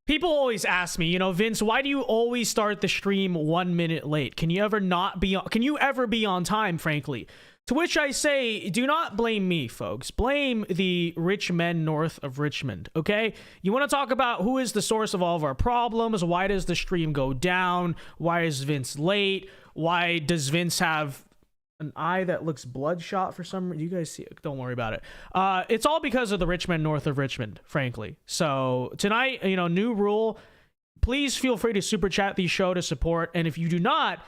People always ask me, you know, Vince, why do you always start the stream 1 minute late? Can you ever be on time, frankly? To which I say, do not blame me, folks. Blame the rich men north of Richmond, okay? You want to talk about who is the source of all of our problems? Why does the stream go down? Why is Vince late? Why does Vince have an eye that looks bloodshot for some reason? You guys see it. Don't worry about it. It's all because of the rich men north of Richmond, frankly. So tonight, you know, new rule. Please feel free to super chat the show to support. And if you do not,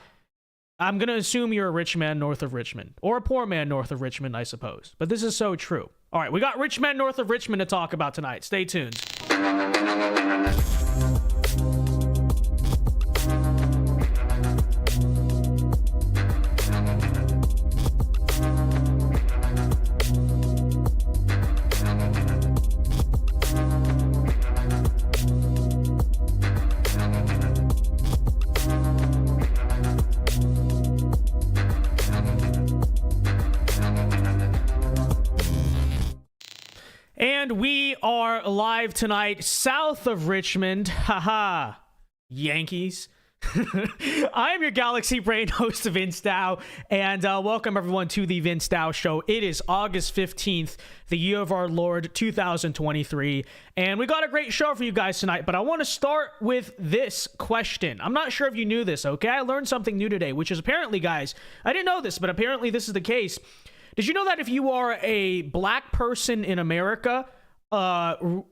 I'm going to assume you're a rich man north of Richmond, or a poor man north of Richmond, I suppose. But this is so true. All right, we got rich men north of Richmond to talk about tonight. Stay tuned. And we are live tonight south of Richmond. Haha, Yankees. I am your Galaxy Brain host, VinceDao, and welcome everyone to the VinceDao Show. It is August 15th, the year of our Lord 2023, and we got a great show for you guys tonight, but I want to start with this question. I'm not sure if you knew this, okay? I learned something new today, which is apparently, guys, I didn't know this, but apparently this is the case. Did you know that if you are a black person in America,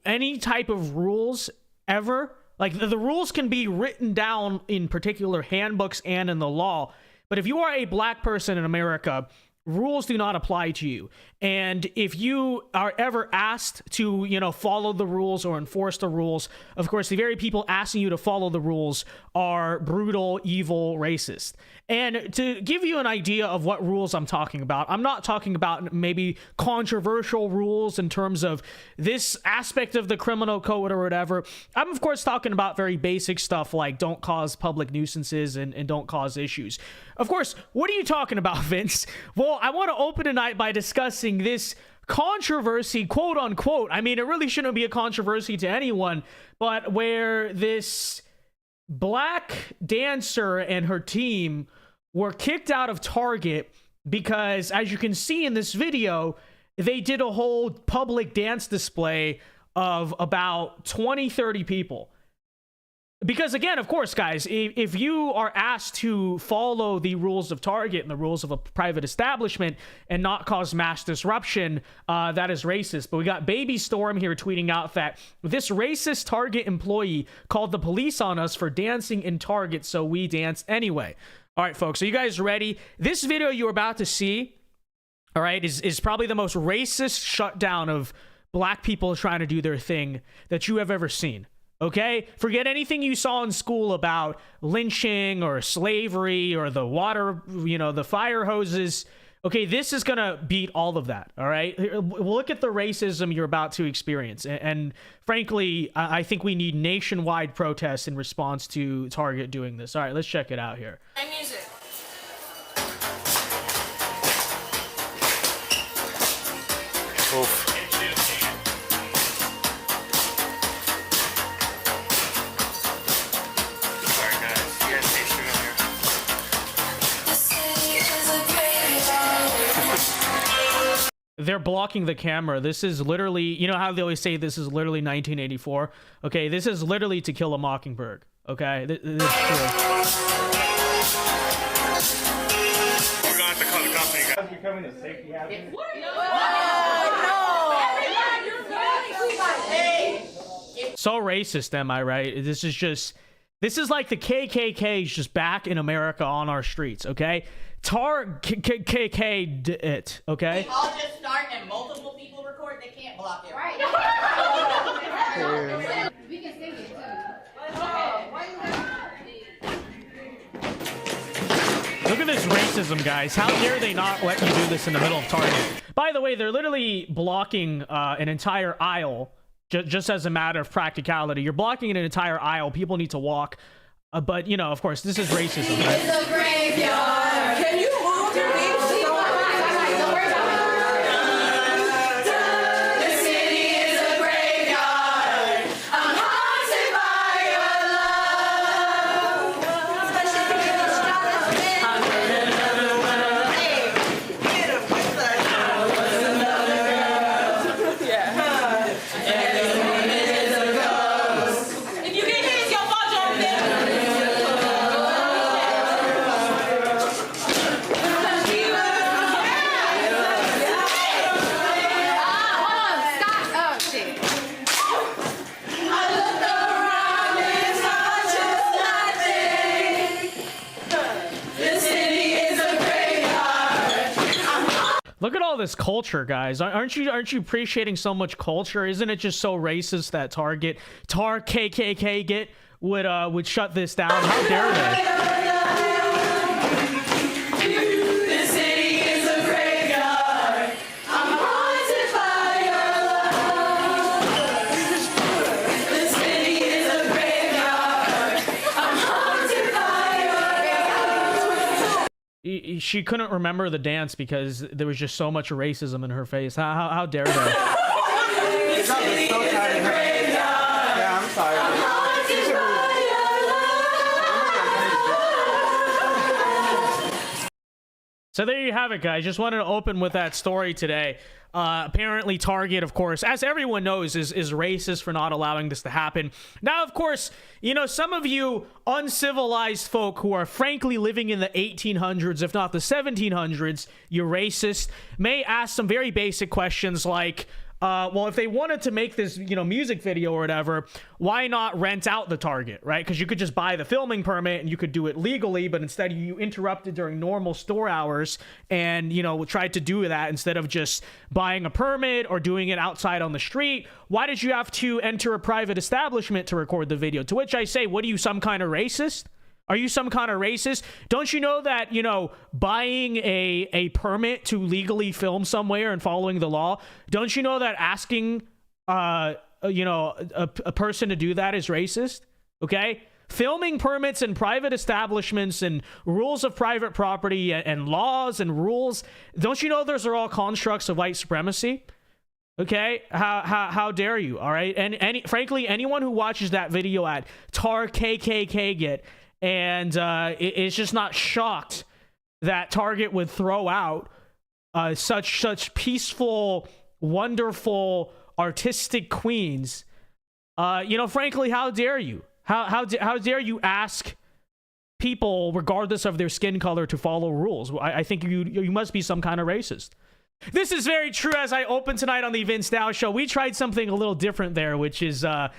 any type of rules ever, like the rules can be written down in particular handbooks and in the law, but if you are a black person in America, rules do not apply to you. And if you are ever asked to, you know, follow the rules or enforce the rules, of course, the very people asking you to follow the rules are brutal, evil, racist. And to give you an idea of what rules I'm talking about, I'm not talking about maybe controversial rules in terms of this aspect of the criminal code or whatever. I'm, of course, talking about very basic stuff like don't cause public nuisances and don't cause issues. Of course, what are you talking about, Vince? Well, I want to open tonight by discussing this controversy, quote unquote. I mean, it really shouldn't be a controversy to anyone, but where this black dancer and her team were kicked out of Target because, as you can see in this video, they did a whole public dance display of about 20-30 people. Because again, of course, guys, if you are asked to follow the rules of Target and the rules of a private establishment and not cause mass disruption, that is racist. But we got Baby Storm here tweeting out that this racist Target employee called the police on us for dancing in Target, so we danced anyway. All right, folks, are you guys ready? This video you're about to see, all right, is probably the most racist shutdown of black people trying to do their thing that you have ever seen. Okay, forget anything you saw in school about lynching or slavery or the water, you know, the fire hoses. Okay, this is gonna beat all of that. All right, look at the racism you're about to experience, and frankly, I think we need nationwide protests in response to Target doing this. All right, let's check it out here. Music. Oof. They're blocking the camera. This is literally, you know how they always say this is literally 1984? Okay, this is literally To Kill a Mockingbird. Okay, this is true. We're gonna have to call the company, guys. Becoming a safety hazard. So racist, am I right? This is like the KKK is just back in America on our streets, okay? KKK it, okay? We all just start and multiple people record, they can't block it. Right. We can sing it too. Look at this racism, guys. How dare they not let you do this in the middle of Target? By the way, they're literally blocking an entire aisle just as a matter of practicality. You're blocking an entire aisle. People need to walk. But, you know, of course, this is racism, right? It's a graveyard. Can you move your feet? The city is a graveyard. I'm haunted by Look at all this culture, guys. Aren't you appreciating so much culture? Isn't it just so racist that Tar KKK get would shut this down? How dare they? She couldn't remember the dance because there was just so much racism in her face. How dare they? Yeah, I'm sorry. So there you have it, guys. Just wanted to open with that story today. Apparently Target, of course, as everyone knows, is racist for not allowing this to happen. Now, of course, you know, some of you uncivilized folk who are frankly living in the 1800s, if not the 1700s, you're racist, may ask some very basic questions like, well, if they wanted to make this, you know, music video or whatever, why not rent out the Target, right? Because you could just buy the filming permit and you could do it legally, but instead you interrupted during normal store hours and, you know, tried to do that instead of just buying a permit or doing it outside on the street. Why did you have to enter a private establishment to record the video? To which I say, what are you, some kind of racist? Are you some kind of racist? Don't you know that, you know, buying a permit to legally film somewhere and following the law, don't you know that asking, you know, a person to do that is racist? Okay? Filming permits in private establishments and rules of private property and laws and rules, don't you know those are all constructs of white supremacy? Okay, how dare you? All right, and frankly, anyone who watches that video at Tar KKK get and is just not shocked that Target would throw out such peaceful, wonderful, artistic queens. You know, frankly, how dare you? How dare you ask people, regardless of their skin color, to follow rules? I think you must be some kind of racist. This is very true. As I open tonight on the Vince Dow Show, we tried something a little different there, which is I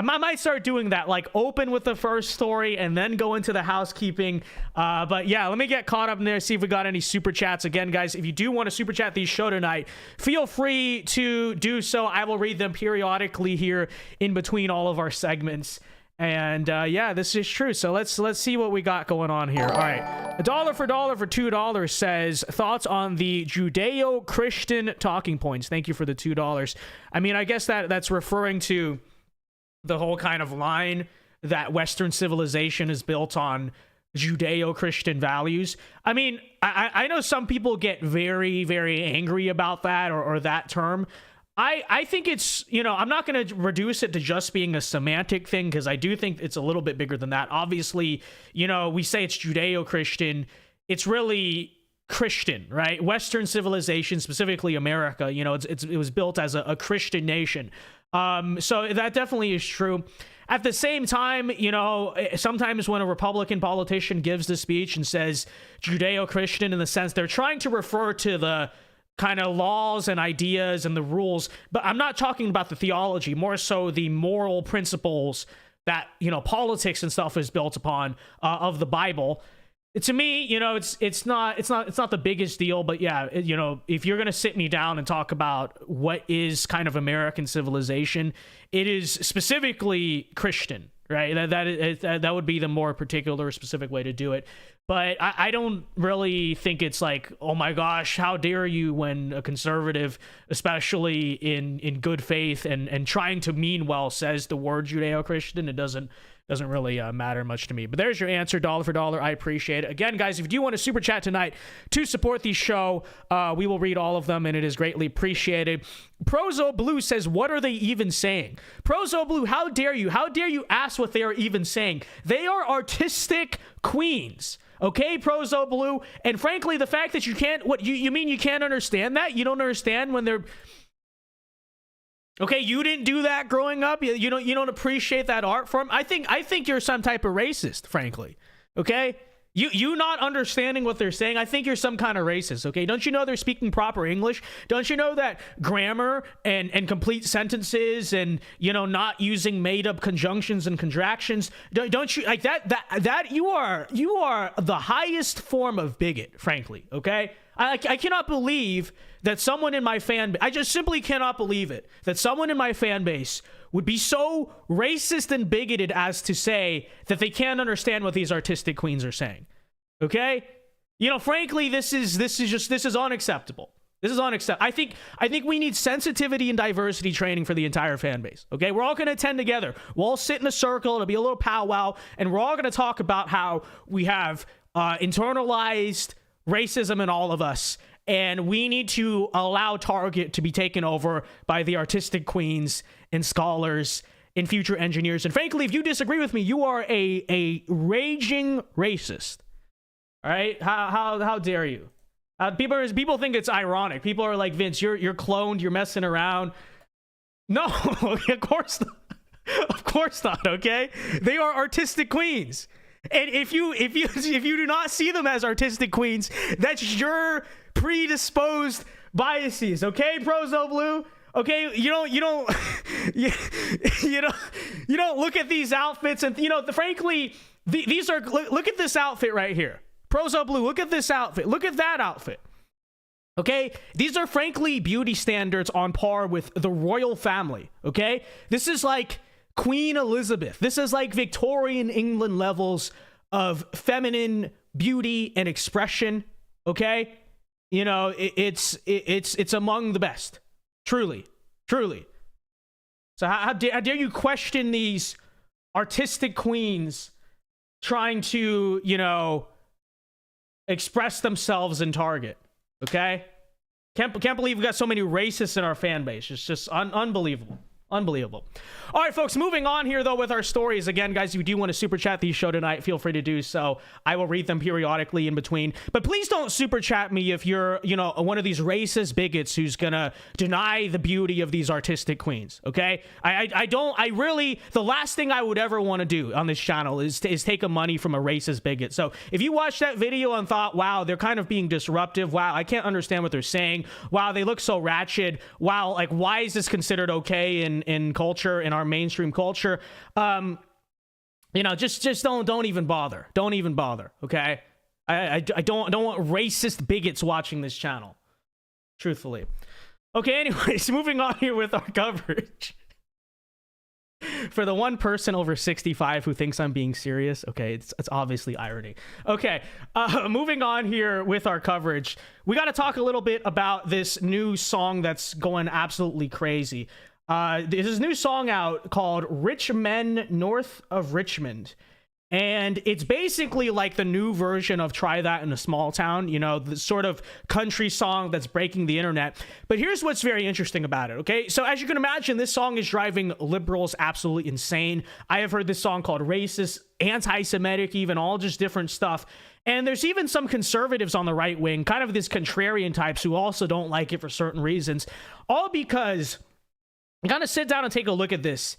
might start doing that, like open with the first story and then go into the housekeeping. But yeah, let me get caught up in there, see if we got any super chats. Again, guys, if you do want to super chat the show tonight, feel free to do so. I will read them periodically here in between all of our segments. And yeah, this is true. So let's see what we got going on here. All right, $1 for $2 says thoughts on the Judeo-Christian talking points. Thank you for the $2. I mean, I guess that's referring to the whole kind of line that Western civilization is built on Judeo-Christian values. I mean, I know some people get very, very angry about that or that term. I think it's, you know, I'm not going to reduce it to just being a semantic thing, because I do think it's a little bit bigger than that. Obviously, you know, we say it's Judeo-Christian. It's really Christian, right? Western civilization, specifically America, you know, it was built as a Christian nation. So that definitely is true. At the same time, you know, sometimes when a Republican politician gives the speech and says Judeo-Christian, in the sense they're trying to refer to the kind of laws and ideas and the rules, but I'm not talking about the theology, more so the moral principles that, you know, politics and stuff is built upon of the Bible. To me, you know, it's not the biggest deal, but yeah, you know, if you're gonna sit me down and talk about what is kind of American civilization, it is specifically Christian, right? That would be the more particular, specific way to do it. But I don't really think it's like, oh my gosh, how dare you, when a conservative, especially in good faith and trying to mean well, says the word Judeo-Christian. It doesn't really matter much to me. But there's your answer, $1 for $1. I appreciate it. Again, guys, if you do want to super chat tonight to support the show, we will read all of them, and it is greatly appreciated. Prozo Blue says, what are they even saying? Prozo Blue, how dare you? How dare you ask what they are even saying? They are artistic queens. Okay, Prozo Blue. And frankly, the fact that you can't, what you mean you can't understand that? You don't understand when they're, okay, you didn't do that growing up. You don't appreciate that art form. I think you're some type of racist, frankly. Okay, You not understanding what they're saying, I think you're some kind of racist, okay? Don't you know they're speaking proper English? Don't you know that grammar and complete sentences and, you know, not using made-up conjunctions and contractions, don't you, like, that you are the highest form of bigot, frankly, okay? I cannot believe that someone in my fan base, I just simply cannot believe it, that someone in my fan base would be so racist and bigoted as to say that they can't understand what these artistic queens are saying. Okay? You know, frankly, this is unacceptable. This is unacceptable. I think we need sensitivity and diversity training for the entire fan base. Okay? We're all going to attend together. We'll all sit in a circle. It'll be a little powwow, and we're all going to talk about how we have internalized racism in all of us, and we need to allow Target to be taken over by the artistic queens and scholars and future engineers. And frankly, if you disagree with me, you are a raging racist. All right? How dare you? People think it's ironic. People are like, Vince, you're cloned, you're messing around. No, of course not. Of course not, okay? They are artistic queens. And if you do not see them as artistic queens, that's your predisposed biases, okay, Prozo Blue? Okay, you don't look at these outfits and, you know, frankly, these are, look at this outfit right here. Prozo Blue, look at this outfit. Look at that outfit. Okay, these are frankly beauty standards on par with the royal family, okay? This is like Queen Elizabeth. This is like Victorian England levels of feminine beauty and expression, okay? You know, it's among the best. Truly. So how dare you question these artistic queens trying to, you know, express themselves in Target, okay? Can't believe we got so many racists in our fan base. It's just unbelievable. Unbelievable. All right, folks, moving on here, though, with our stories. Again, guys, if you do want to super chat these show tonight, feel free to do so. I will read them periodically in between. But please don't super chat me if you're, you know, one of these racist bigots who's going to deny the beauty of these artistic queens, okay? The last thing I would ever want to do on this channel is take a money from a racist bigot. So if you watched that video and thought, wow, they're kind of being disruptive. Wow, I can't understand what they're saying. Wow, they look so ratchet. Wow, like, why is this considered okay in culture, in our mainstream culture? You know, just don't even bother. Don't even bother, okay? I don't want racist bigots watching this channel, truthfully. Okay, anyways, moving on here with our coverage. For the one person over 65 who thinks I'm being serious, okay, it's obviously irony. Okay, moving on here with our coverage. We got to talk a little bit about this new song that's going absolutely crazy. There's this new song out called Rich Men North of Richmond. And it's basically like the new version of Try That in a Small Town, you know, the sort of country song that's breaking the internet. But here's what's very interesting about it, okay? So as you can imagine, this song is driving liberals absolutely insane. I have heard this song called racist, anti-Semitic, even all just different stuff. And there's even some conservatives on the right wing, kind of these contrarian types who also don't like it for certain reasons. All because, kind of sit down and take a look at this.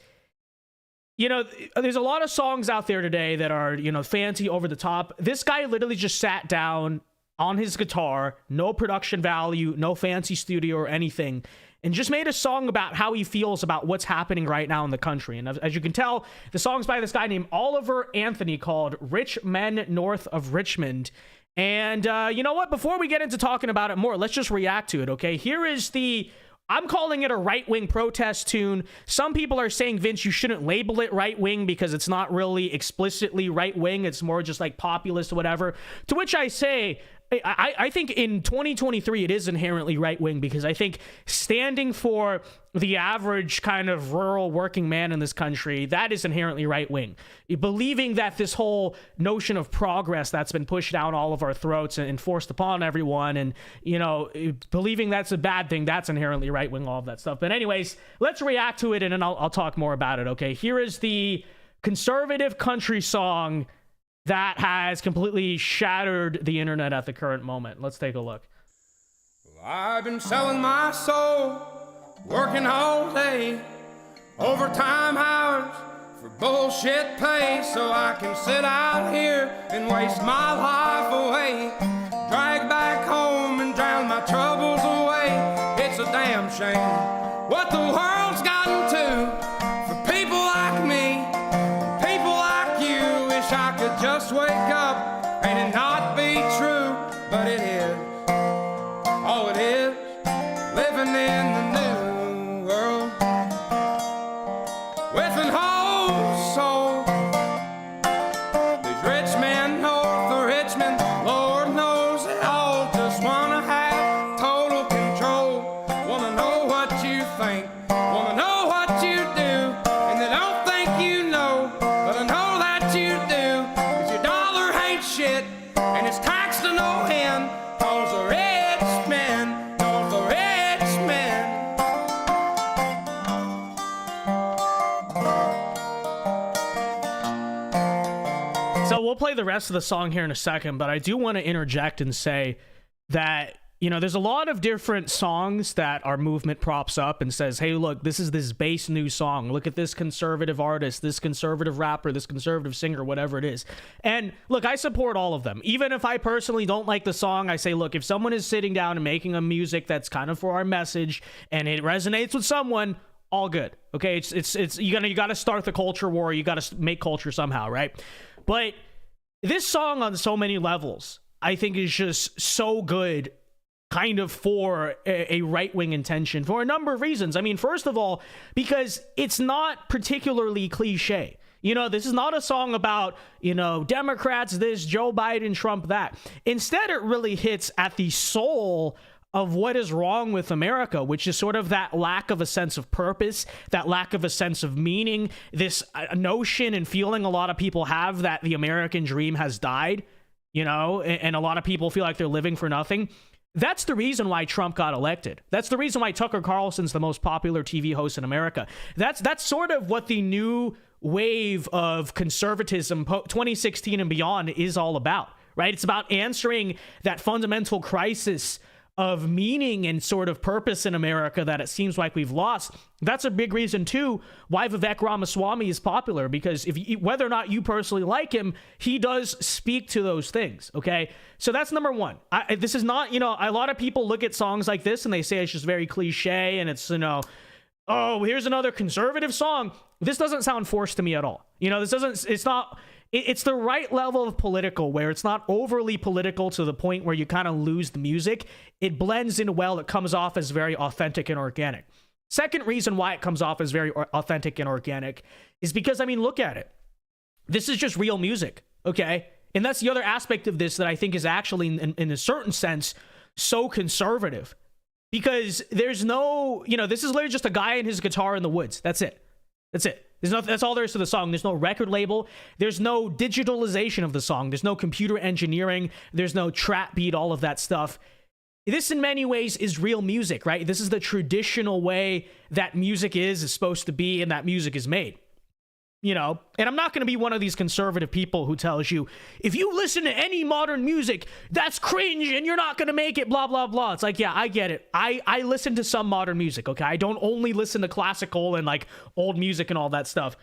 You know, there's a lot of songs out there today that are, you know, fancy, over the top. This guy literally just sat down on his guitar, no production value, no fancy studio or anything, and just made a song about how he feels about what's happening right now in the country. And as you can tell, the song's by this guy named Oliver Anthony called Rich Men North of Richmond. And you know what? Before we get into talking about it more, let's just react to it, okay? Here is I'm calling it a right-wing protest tune. Some people are saying, Vince, you shouldn't label it right-wing because it's not really explicitly right-wing. It's more just like populist or whatever. To which I say, I think in 2023, it is inherently right-wing because I think standing for the average kind of rural working man in this country, that is inherently right-wing. Believing that this whole notion of progress that's been pushed down all of our throats and forced upon everyone, and, you know, believing that's a bad thing, that's inherently right-wing, all of that stuff. But anyways, let's react to it, and then I'll talk more about it, okay? Here is the conservative country song that has completely shattered the internet at the current moment. Let's take a look. I've been selling my soul, working all day, overtime hours, for bullshit pay, so I can sit out here and waste my life away, drag back home and drown my troubles away. It's a damn shame what the world's gotten to for people like me, people like you. Wish I could just wake up and it not be true, but it is. Oh, it is living in the new world with an whole soul. These rich men north of Richmond, Lord knows they all just wanna have total control. Wanna know what you think, wanna know what you do, and they don't think you know, but I know that you do. 'Cause your dollar ain't shit, and it's taxed to no end. 'Cause the rich men, 'cause the rich men. So we'll play the rest of the song here in a second, but I do want to interject and say that, you know, there's a lot of different songs that our movement props up and says, hey, look, this is this base new song. Look at this conservative artist, this conservative rapper, this conservative singer, whatever it is. And look, I support all of them. Even if I personally don't like the song, I say, look, if someone is sitting down and making a music that's kind of for our message and it resonates with someone, all good. Okay, it's you gotta start the culture war. You gotta make culture somehow, right? But this song on so many levels, I think, is just so good, kind of for a right-wing intention for a number of reasons. I mean, first of all, because it's not particularly cliche. You know, this is not a song about, you know, Democrats this, Joe Biden, Trump that. Instead, it really hits at the soul of what is wrong with America, which is sort of that lack of a sense of purpose, that lack of a sense of meaning, this notion and feeling a lot of people have that the American dream has died, you know, and a lot of people feel like they're living for nothing. That's the reason why Trump got elected. That's the reason why Tucker Carlson's the most popular TV host in America. That's sort of what the new wave of conservatism, 2016 and beyond, is all about, right? It's about answering that fundamental crisis of meaning and sort of purpose in America that it seems like we've lost. That's a big reason too why Vivek Ramaswamy is popular, because whether or not you personally like him, he does speak to those things. Okay, so that's number one. This is not, you know, a lot of people look at songs like this and they say it's just very cliche and it's, you know, oh, here's another conservative song. This doesn't sound forced to me at all. You know, it's the right level of political where it's not overly political to the point where you kind of lose the music. It blends in well. It comes off as very authentic and organic. Second reason why it comes off as very authentic and organic is because, I mean, look at it. This is just real music, okay? And that's the other aspect of this that I think is actually, in a certain sense, so conservative. Because there's no, you know, this is literally just a guy and his guitar in the woods. That's it. That's it. That's all there is to the song. There's no record label. There's no digitalization of the song. There's no computer engineering. There's no trap beat, all of that stuff. This, in many ways, is real music, right? This is the traditional way that music is supposed to be and that music is made. You know, and I'm not going to be one of these conservative people who tells you, if you listen to any modern music, that's cringe and you're not going to make it, blah, blah, blah. It's like, yeah, I get it. I listen to some modern music, okay? I don't only listen to classical and like old music and all that stuff.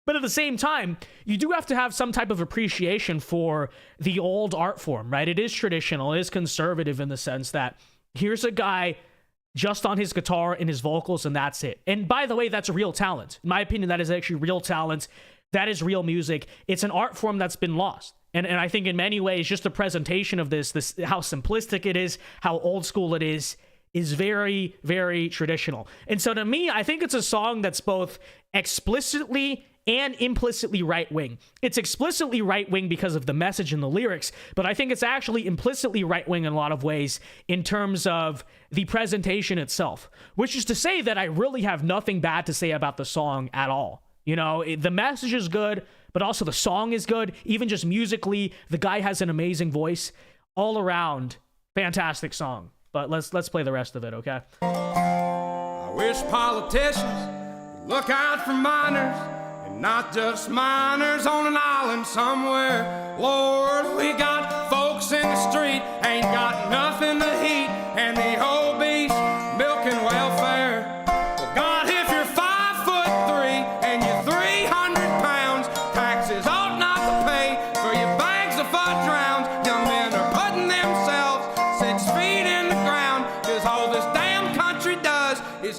But at the same time, you do have to have some type of appreciation for the old art form, right? It is traditional. It is conservative in the sense that here's a guy just on his guitar and his vocals, and that's it. And by the way, that's a real talent. In my opinion, that is actually real talent. That is real music. It's an art form that's been lost. And I think in many ways, just the presentation of this, how simplistic it is, how old school it is very, very traditional. And so to me, I think it's a song that's both explicitly and implicitly right-wing. It's explicitly right-wing because of the message and the lyrics, but I think it's actually implicitly right-wing in a lot of ways in terms of the presentation itself, which is to say that I really have nothing bad to say about the song at all. You know, the message is good, but also the song is good. Even just musically, the guy has an amazing voice. All around, fantastic song. But let's play the rest of it, okay? I wish politicians would look out for minors, and not just minors on an island somewhere. Lord, we got folks in the street, ain't got nothing to eat, and the obese milking welfare. Well, God, if you're 5'3" and you're 300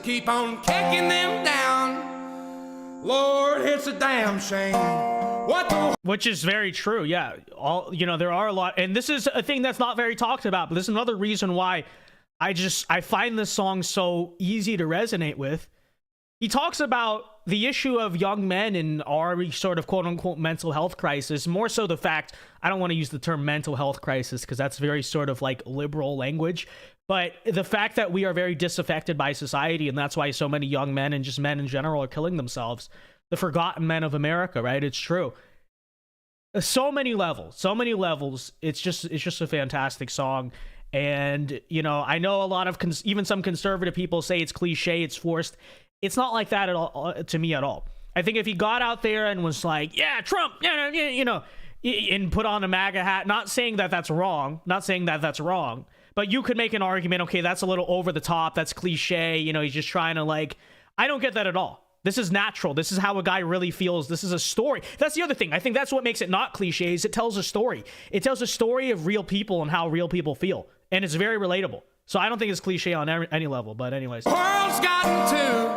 keep on kicking them down. Lord, it's a damn shame. What the... Which is very true. Yeah. There are a lot, and this is a thing that's not very talked about, but this is another reason why I find this song so easy to resonate with. He talks about the issue of young men and our sort of quote unquote mental health crisis, more so the fact, I don't want to use the term mental health crisis because that's very sort of like liberal language, but the fact that we are very disaffected by society, and that's why so many young men and just men in general are killing themselves. The forgotten men of America, right? It's true. So many levels. It's just a fantastic song. And, I know a lot of, even some conservative people say it's cliche, it's forced. It's not like that at all, to me at all. I think if he got out there and was like, yeah, Trump, and put on a MAGA hat, not saying that that's wrong, but you could make an argument, okay, that's a little over the top, that's cliche, he's just trying to I don't get that at all. This is natural. This is how a guy really feels. This is a story. That's the other thing. I think that's what makes it not cliche, is it tells a story. It tells a story of real people and how real people feel. And it's very relatable. So I don't think it's cliche on any level, but anyways. The world's gotten to,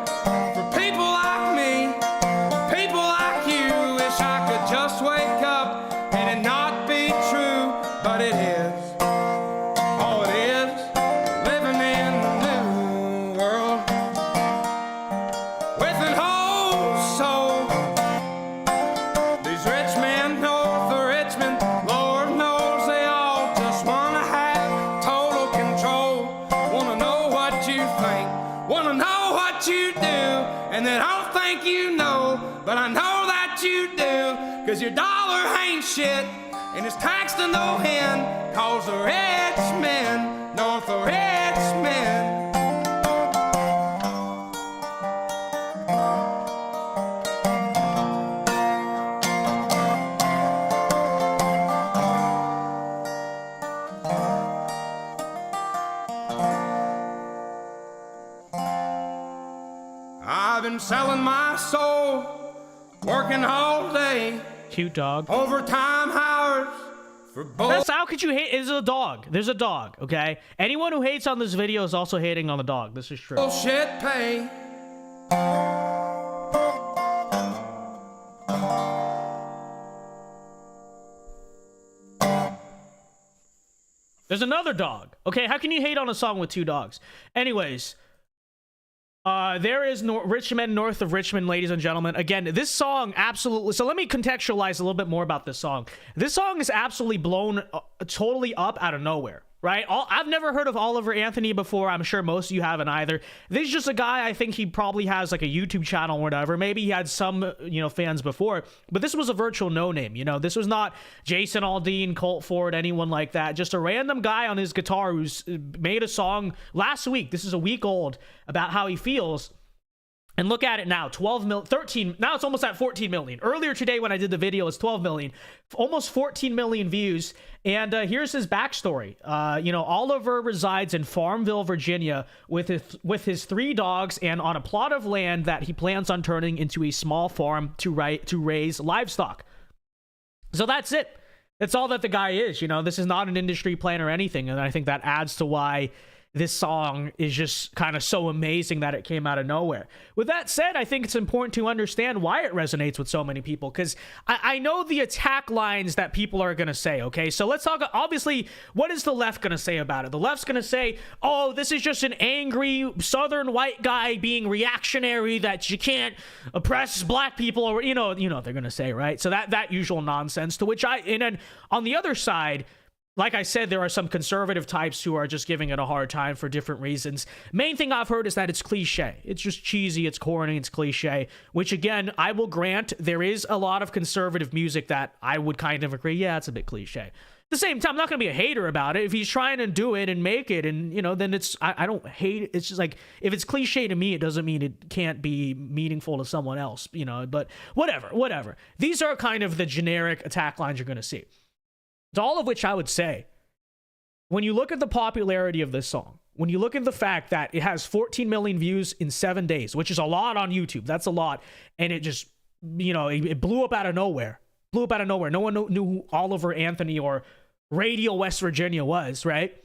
for people like me, people like you, wish I could just wake up and it not be true, but it is. Oh, it is, living in a new world with an whole soul. These rich men north of Richmond, Lord knows they all just want to have total control. Want to know what you think, want to know what you do, and they don't think you know, but I know that you do, cause your dollar ain't shit, and it's taxed to no end, cause the rich men, north of Richmond. I've been selling my soul, working all day, Cute dog. overtime hours for both. How could you hate? There's a dog. There's a dog, okay? Anyone who hates on this video is also hating on the dog. This is true. Bullshit pay. There's another dog. Okay, how can you hate on a song with two dogs? Anyways, there is Richmond, north of Richmond, ladies and gentlemen. Again, this song absolutely... So let me contextualize a little bit more about this song. This song is absolutely blown totally up out of nowhere, right? I've never heard of Oliver Anthony before. I'm sure most of you haven't either. This is just a guy, I think he probably has like a YouTube channel or whatever. Maybe he had some, fans before. But this was a virtual no-name, This was not Jason Aldean, Colt Ford, anyone like that. Just a random guy on his guitar who's made a song last week. This is a week old, about how he feels. And look at it now, 13, now it's almost at 14 million. Earlier today when I did the video, it's 12 million, almost 14 million views. And here's his backstory. Oliver resides in Farmville, Virginia with his 3 dogs and on a plot of land that he plans on turning into a small farm to raise livestock. So that's it. That's all that the guy is. This is not an industry plan or anything. And I think that adds to why this song is just kind of so amazing that it came out of nowhere. With that said, I think it's important to understand why it resonates with so many people, because I know the attack lines that people are going to say, okay? So let's talk, obviously, what is the left going to say about it? The left's going to say, oh, this is just an angry southern white guy being reactionary, that you can't oppress black people, or, what they're going to say, right? So that usual nonsense, to which and then on the other side, like I said, there are some conservative types who are just giving it a hard time for different reasons. Main thing I've heard is that it's cliche. It's just cheesy, it's corny, it's cliche, which again, I will grant there is a lot of conservative music that I would kind of agree, yeah, it's a bit cliche. At the same time, I'm not going to be a hater about it. If he's trying to do it and make it, and, then I don't hate it. It's just like, if it's cliche to me, it doesn't mean it can't be meaningful to someone else, but whatever. These are kind of the generic attack lines you're going to see. To all of which I would say, when you look at the popularity of this song, when you look at the fact that it has 14 million views in 7 days, which is a lot on YouTube, that's a lot, and it just, it blew up out of nowhere. No one knew who Oliver Anthony or Radio West Virginia was, right?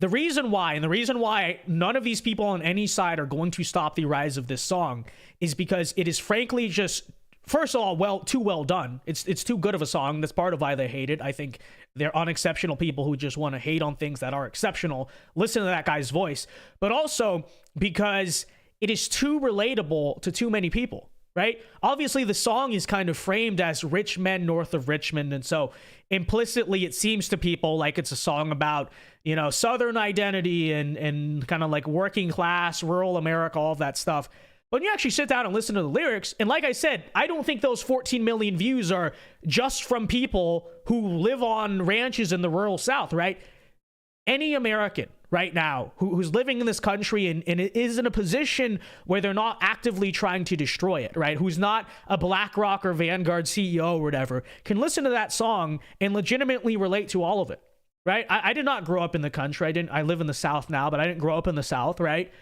The reason why none of these people on any side are going to stop the rise of this song is because it is frankly just, first of all, too well done. It's too good of a song. That's part of why they hate it. I think they're unexceptional people who just want to hate on things that are exceptional. Listen to that guy's voice. But also because it is too relatable to too many people, right? Obviously, the song is kind of framed as rich men north of Richmond. And so implicitly, it seems to people like it's a song about, you know, Southern identity and kind of like working class, rural America, all of that stuff. When you actually sit down and listen to the lyrics, and like I said, I don't think those 14 million views are just from people who live on ranches in the rural South, right? Any American right now who's living in this country and is in a position where they're not actively trying to destroy it, right? Who's not a BlackRock or Vanguard CEO or whatever, can listen to that song and legitimately relate to all of it, right? I did not grow up in the country. I live in the South now, but I didn't grow up in the South, right?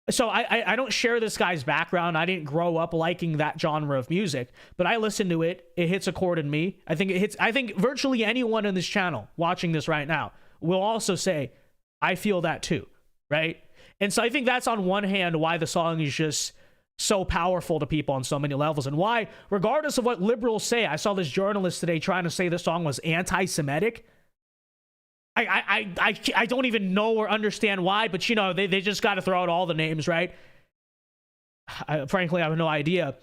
So I don't share this guy's background. I didn't grow up liking that genre of music, but I listen to it. It hits a chord in me. I think virtually anyone in this channel watching this right now will also say, I feel that too, right? And so I think that's on one hand why the song is just so powerful to people on so many levels, and why, regardless of what liberals say, I saw this journalist today trying to say the song was anti-Semitic. I don't even know or understand why, but you know, they just got to throw out all the names, right? Frankly, I have no idea.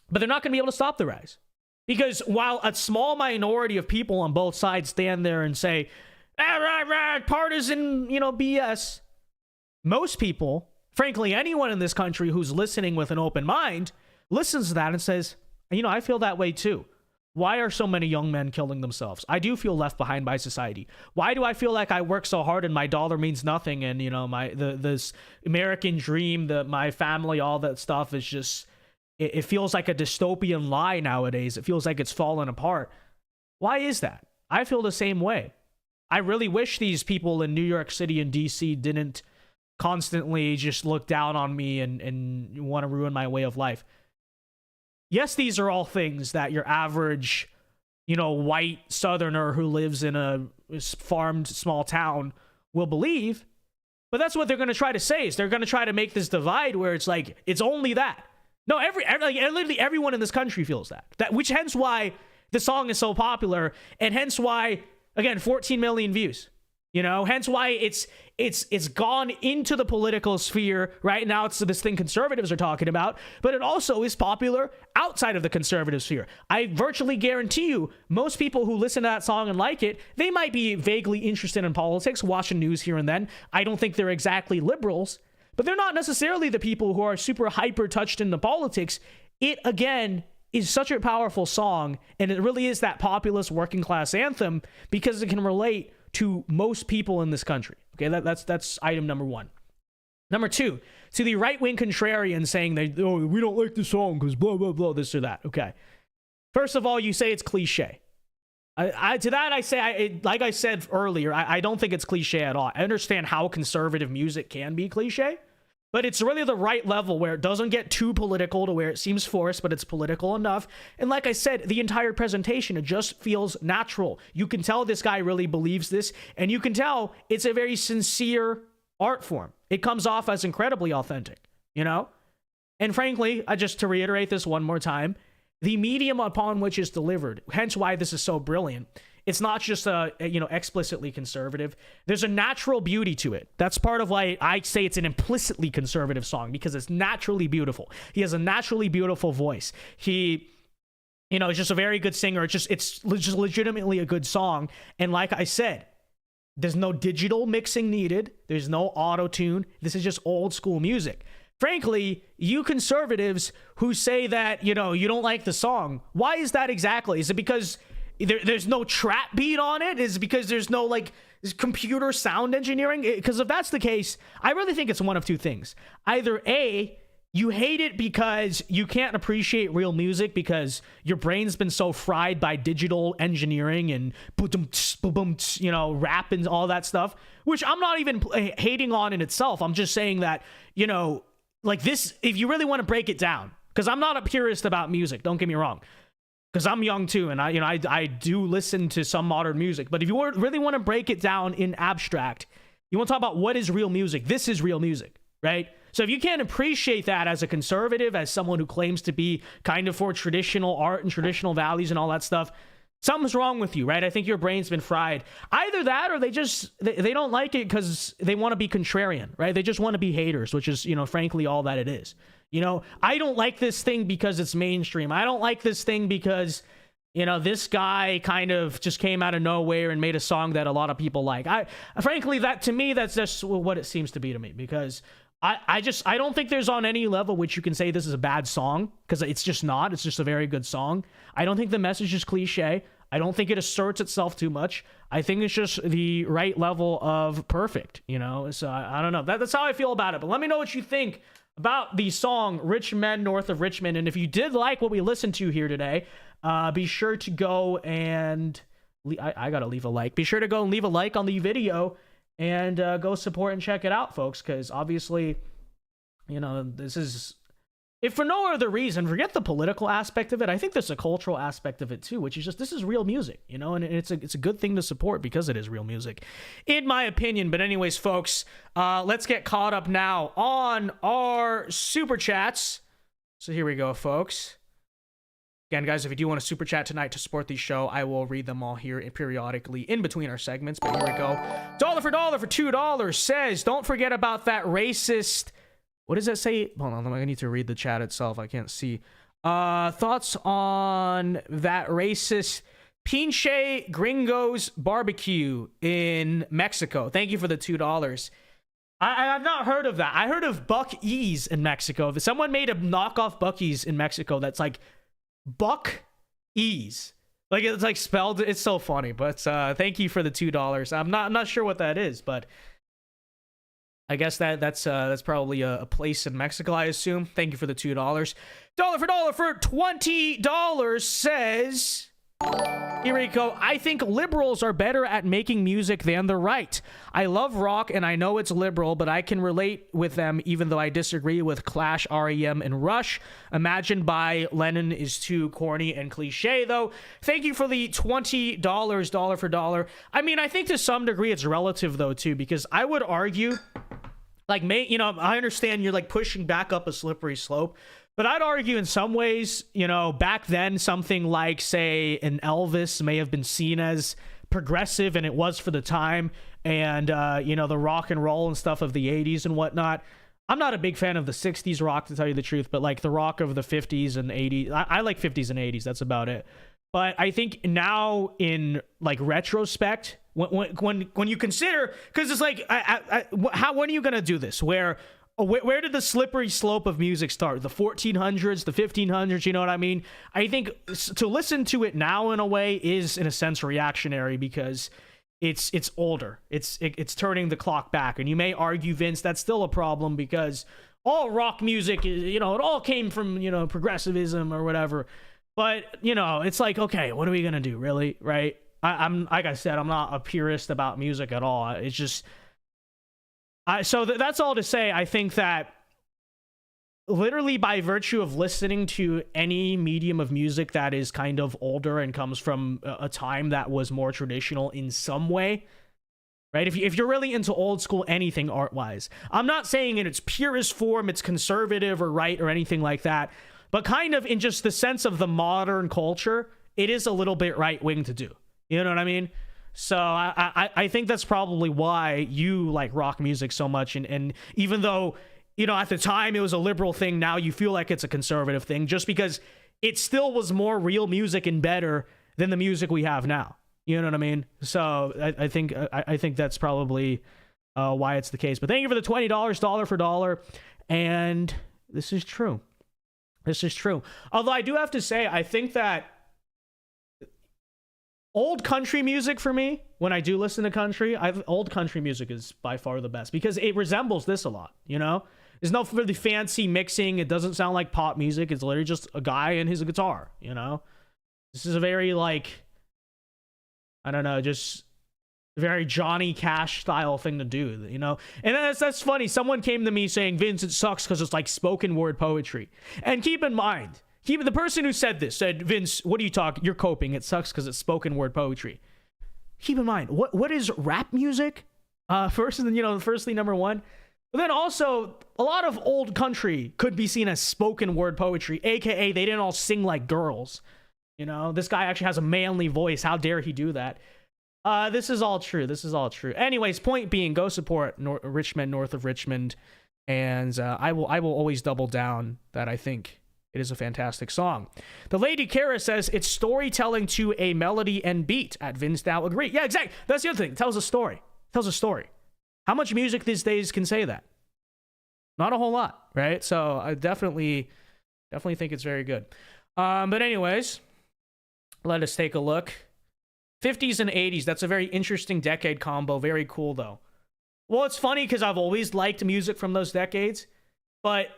But they're not going to be able to stop the rise. Because while a small minority of people on both sides stand there and say, partisan, you know, BS, most people, frankly, anyone in this country who's listening with an open mind, listens to that and says, you know, I feel that way too. Why are so many young men killing themselves? I do feel left behind by society. Why do I feel like I work so hard and my dollar means nothing? And, you know, this American dream, my family, all that stuff is just, it feels like a dystopian lie nowadays. It feels like it's fallen apart. Why is that? I feel the same way. I really wish these people in New York City and DC didn't constantly just look down on me and want to ruin my way of life. Yes, these are all things that your average, you know, white Southerner who lives in a farmed small town will believe. But that's what they're going to try to say, is they're going to try to make this divide where it's like, it's only that. No, literally everyone in this country feels that, which hence why the song is so popular, and hence why, again, 14 million views. You know, hence why it's gone into the political sphere. Right now, it's this thing conservatives are talking about, but it also is popular outside of the conservative sphere. I virtually guarantee you, most people who listen to that song and like it, they might be vaguely interested in politics, watching news here and then. I don't think they're exactly liberals, but they're not necessarily the people who are super hyper touched into politics. It, again, is such a powerful song, and it really is that populist working class anthem because it can relate to most people in this country. Okay, that's item number one. Number two, to the right-wing contrarian saying that, oh, we don't like the song because blah, blah, blah, this or that. Okay. First of all, you say it's cliche. To that, I say, like I said earlier, I don't think it's cliche at all. I understand how conservative music can be cliche, but it's really the right level where it doesn't get too political to where it seems forced, but it's political enough. And like I said, the entire presentation, it just feels natural. You can tell this guy really believes this, and you can tell it's a very sincere art form. It comes off as incredibly authentic, you know? And frankly, just to reiterate this one more time, the medium upon which it's delivered, hence why this is so brilliant. It's not just explicitly conservative. There's a natural beauty to it. That's part of why I say it's an implicitly conservative song, because it's naturally beautiful. He has a naturally beautiful voice. He, you know, is just a very good singer. It's just legitimately a good song. And like I said, there's no digital mixing needed. There's no auto-tune. This is just old school music. Frankly, you conservatives who say that, you know, you don't like the song, why is that exactly? Is it because there's no trap beat on it? Is it because there's no like computer sound engineering? Because if that's the case, I really think it's one of two things. Either A, you hate it because you can't appreciate real music because your brain's been so fried by digital engineering and you know, rap and all that stuff, which I'm not even hating on in itself. I'm just saying that, you know, like this, if you really want to break it down, because I'm not a purist about music, don't get me wrong. Because I'm young too, and I do listen to some modern music. But if you really want to break it down in abstract, You want to talk about what is real music? This is real music, right? So if you can't appreciate that as a conservative, as someone who claims to be kind of for traditional art and traditional values and all that stuff, something's wrong with you, right? I think your brain's been fried. Either that or they don't like it because they want to be contrarian, right? They just want to be haters, which is, frankly, all that it is. I don't like this thing because it's mainstream. I don't like this thing because, this guy kind of just came out of nowhere and made a song that a lot of people like. Frankly, that to me, that's just what it seems to be to me, because I don't think there's on any level which you can say this is a bad song, because it's just not. It's just a very good song. I don't think the message is cliche. I don't think it asserts itself too much. I think it's just the right level of perfect, So I don't know. That's how I feel about it. But let me know what you think about the song Rich Men North of Richmond. And if you did like what we listened to here today, be sure to go and I gotta leave a like. Be sure to go and leave a like on the video and go support and check it out, folks, because obviously, this is, if for no other reason, forget the political aspect of it. I think there's a cultural aspect of it too, which is just, this is real music, and it's a good thing to support because it is real music, in my opinion. But anyways, folks, let's get caught up now on our super chats. So here we go, folks. Again, guys, if you do want to super chat tonight to support the show, I will read them all here periodically in between our segments. But here we go. Dollar for $2 says, don't forget about that racist. What does that say? Hold on, I need to read the chat itself. I can't see. Thoughts on that racist Pinche Gringos barbecue in Mexico? Thank you for the $2. I've not heard of that. I heard of Buc-ee's in Mexico. If someone made a knockoff Buc-ee's in Mexico that's like Buc-ee's, like it's like spelled, it's so funny. But thank you for the $2. I'm not sure what that is, but I guess that's probably a place in Mexico, I assume. Thank you for the $2. Dollar for $20 says, here we go. I think liberals are better at making music than the right. I love rock, and I know it's liberal, but I can relate with them, even though I disagree with Clash, REM, and Rush. Imagine by Lennon is too corny and cliche, though. Thank you for the $20, dollar for dollar. I mean, I think to some degree it's relative, though, too, because I would argue, like, I understand you're, like, pushing back up a slippery slope, but I'd argue in some ways, back then, something like, say, an Elvis may have been seen as progressive, and it was for the time, and, the rock and roll and stuff of the 80s and whatnot. I'm not a big fan of the 60s rock, to tell you the truth, but, like, the rock of the 50s and 80s, I like 50s and 80s, that's about it. But I think now, in, like, retrospect, when you consider, because it's like, when are you going to do this? Where did the slippery slope of music start? The 1400s, the 1500s, you know what I mean? I think to listen to it now in a way is, in a sense, reactionary, because it's older. It's turning the clock back. And you may argue, Vince, that's still a problem, because all rock music is, it all came from, progressivism or whatever. But, it's like, okay, what are we going to do, really? Right? I'm like I said, I'm not a purist about music at all. It's just, so that's all to say. I think that literally by virtue of listening to any medium of music that is kind of older and comes from a time that was more traditional in some way, right? If you're really into old school anything art-wise, I'm not saying in its purest form it's conservative or right or anything like that, but kind of in just the sense of the modern culture, it is a little bit right-wing to do. You know what I mean? So I think that's probably why you like rock music so much. And even though, at the time it was a liberal thing, now you feel like it's a conservative thing, just because it still was more real music and better than the music we have now. You know what I mean? So I think that's probably why it's the case. But thank you for the $20, dollar for dollar. And this is true. This is true. Although I do have to say, I think that old country music for me, when I do listen to country, old country music is by far the best, because it resembles this a lot, There's no really fancy mixing. It doesn't sound like pop music. It's literally just a guy and his guitar, This is a very, like, I don't know, just very Johnny Cash style thing to do, And that's funny. Someone came to me saying, Vince, it sucks because it's like spoken word poetry. And keep in mind, the person who said this said, Vince, what are you talking? You're coping. It sucks because it's spoken word poetry. Keep in mind, what is rap music? Firstly, number one. But then also, a lot of old country could be seen as spoken word poetry, aka they didn't all sing like girls. This guy actually has a manly voice. How dare he do that? This is all true. Anyways, point being, go support Richmond, north of Richmond, and I will always double down that I think it is a fantastic song. The Lady Kara says it's storytelling to a melody and beat. At VinceDao, agree. Yeah, exactly. That's the other thing. It tells a story. How much music these days can say that? Not a whole lot, right? So I definitely think it's very good. But anyways, let us take a look. 50s and 80s. That's a very interesting decade combo. Very cool, though. Well, it's funny because I've always liked music from those decades, but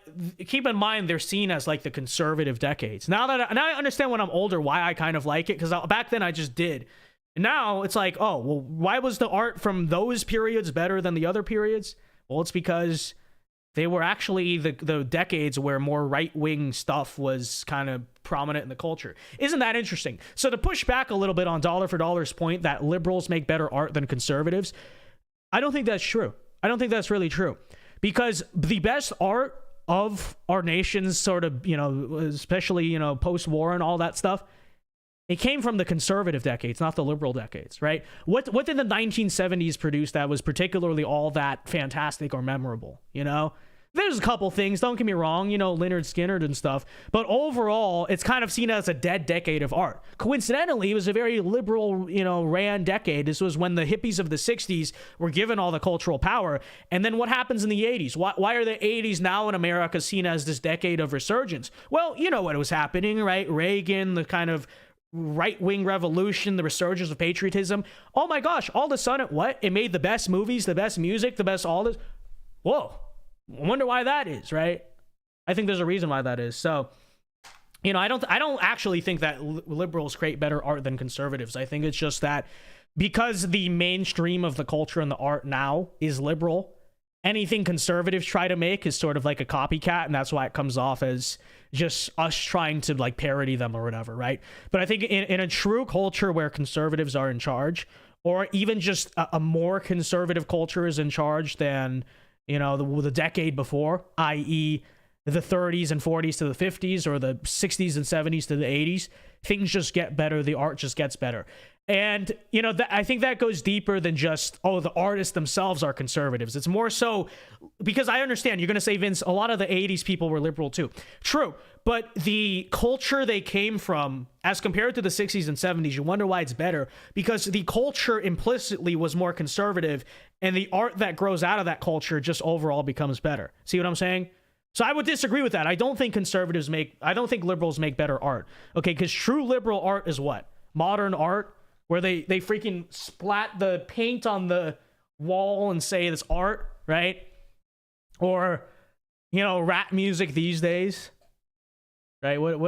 keep in mind they're seen as like the conservative decades. Now I understand when I'm older why I kind of like it, because back then I just did. Now it's like, oh, well, why was the art from those periods better than the other periods? Well, it's because they were actually the decades where more right-wing stuff was kind of prominent in the culture. Isn't that interesting? So to push back a little bit on Dollar for Dollar's point that liberals make better art than conservatives, I don't think that's true. I don't think that's really true. Because the best art of our nation's sort of, especially, post-war and all that stuff, it came from the conservative decades, not the liberal decades, right? What did the 1970s produce that was particularly all that fantastic or memorable, There's a couple things, don't get me wrong, Lynyrd Skynyrd and stuff, but overall, it's kind of seen as a dead decade of art. Coincidentally, it was a very liberal, ran decade. This was when the hippies of the 60s were given all the cultural power. And then what happens in the 80s? Why are the 80s now in America seen as this decade of resurgence? Well, you know what was happening, right? Reagan, the kind of right-wing revolution, the resurgence of patriotism. Oh my gosh, all of a sudden, what? It made the best movies, the best music, the best all this. Whoa. I wonder why that is, right? I think there's a reason why that is. So, I don't actually think that liberals create better art than conservatives. I think it's just that because the mainstream of the culture and the art now is liberal, anything conservatives try to make is sort of like a copycat, and that's why it comes off as just us trying to like parody them or whatever, right? But I think in a true culture where conservatives are in charge, or even just a more conservative culture is in charge than the decade before, i.e. the 30s and 40s to the 50s, or the 60s and 70s to the 80s, things just get better. The art just gets better. And, I think that goes deeper than just, the artists themselves are conservatives. It's more so because I understand you're going to say, Vince, a lot of the 80s people were liberal too. True. But the culture they came from, as compared to the 60s and 70s, you wonder why it's better, because the culture implicitly was more conservative, and the art that grows out of that culture just overall becomes better. See what I'm saying? So I would disagree with that. I don't think liberals make better art. Okay, because true liberal art is what? Modern art, where they freaking splat the paint on the wall and say it's art, right? Or, rap music these days, right? What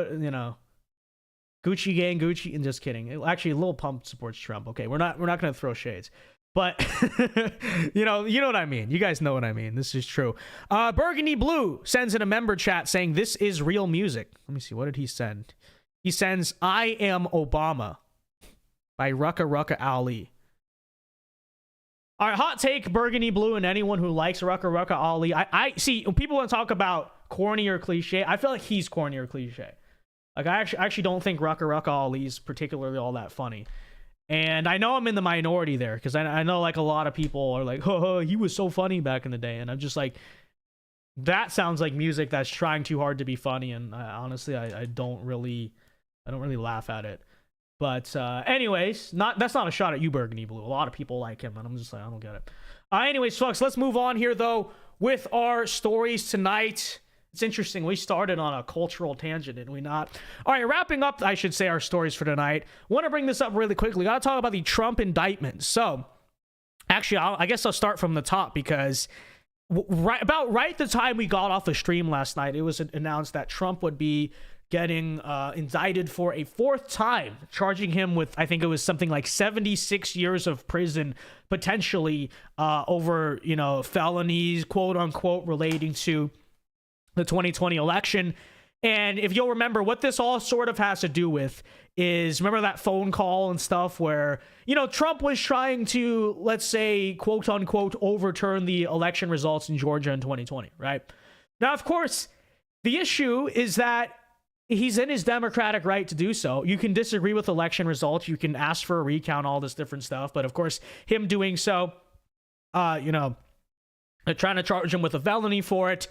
Gucci Gang, Gucci, and just kidding. Actually, Lil Pump supports Trump. Okay, we're not going to throw shades. But, you know what I mean. You guys know what I mean. This is true. Burgundy Blue sends in a member chat saying, this is real music. Let me see. What did he send? He sends, I Am Obama by Rucka Rucka Ali. All right, hot take, Burgundy Blue, and anyone who likes Rucka Rucka Ali. I see, when people want to talk about corny or cliche, I feel like he's corny or cliche. Like, I actually don't think Rucka Rucka Ali is particularly all that funny. And I know I'm in the minority there, because I know like a lot of people are like, oh, he was so funny back in the day. And I'm just like, that sounds like music that's trying too hard to be funny. And honestly, I don't really laugh at it. But anyways, that's not a shot at you, Burgundy Blue. A lot of people like him, and I'm just like, I don't get it. Anyways, folks, let's move on here, though, with our stories tonight. It's interesting. We started on a cultural tangent, did we not? All right, wrapping up, I should say, our stories for tonight. Want to bring this up really quickly. Got to talk about the Trump indictment. So, actually, I guess I'll start from the top, because right the time we got off the stream last night, it was announced that Trump would be getting indicted for a fourth time, charging him with, I think it was something like 76 years of prison, potentially over, felonies, quote unquote, relating to the 2020 election. And if you'll remember, what this all sort of has to do with is, remember that phone call and stuff where, you know, Trump was trying to, let's say, quote unquote, overturn the election results in Georgia in 2020, right? Now, of course, the issue is that he's in his democratic right to do so. You can disagree with election results. You can ask for a recount, all this different stuff. But of course, him doing so, you know, they're trying to charge him with a felony for it.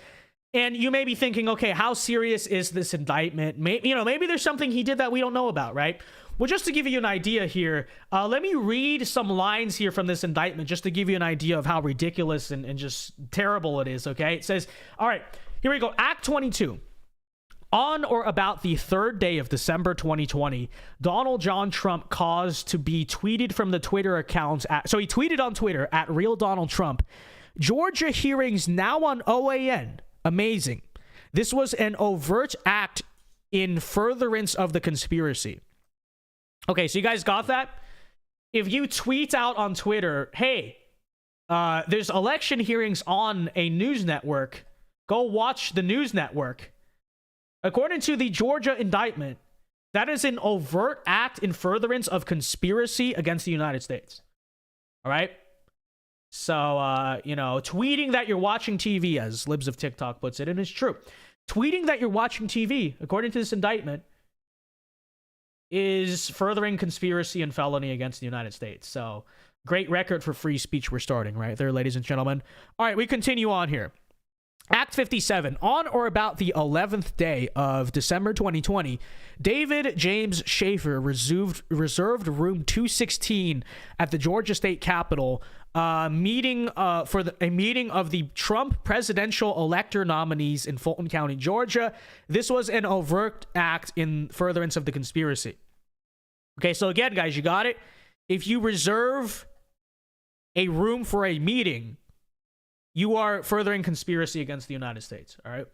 And you may be thinking, okay, how serious is this indictment? Maybe there's something he did that we don't know about, right? Well, just to give you an idea here, let me read some lines here from this indictment just to give you an idea of how ridiculous and just terrible it is, okay? It says, all right, here we go. Act 22. On or about the third day of December 2020, Donald John Trump caused to be tweeted from the Twitter accounts. So he tweeted on Twitter at Real Donald Trump, Georgia hearings now on OAN. Amazing. This was an overt act in furtherance of the conspiracy. Okay, so you guys got that? If you tweet out on Twitter, hey, there's election hearings on a news network, go watch the news network. According to the Georgia indictment, that is an overt act in furtherance of conspiracy against the United States. All right? So, you know, tweeting that you're watching TV, as Libs of TikTok puts it, and it's true. Tweeting that you're watching TV, according to this indictment, is furthering conspiracy and felony against the United States. So, great record for free speech we're starting right there, ladies and gentlemen. All right, we continue on here. Act 57. On or about the 11th day of December 2020, David James Schaefer reserved room 216 at the Georgia State Capitol for a meeting of the Trump presidential elector nominees in Fulton County, Georgia. This was an overt act in furtherance of the conspiracy. Okay, so again, guys, you got it. If you reserve a room for a meeting, you are furthering conspiracy against the United States. All right.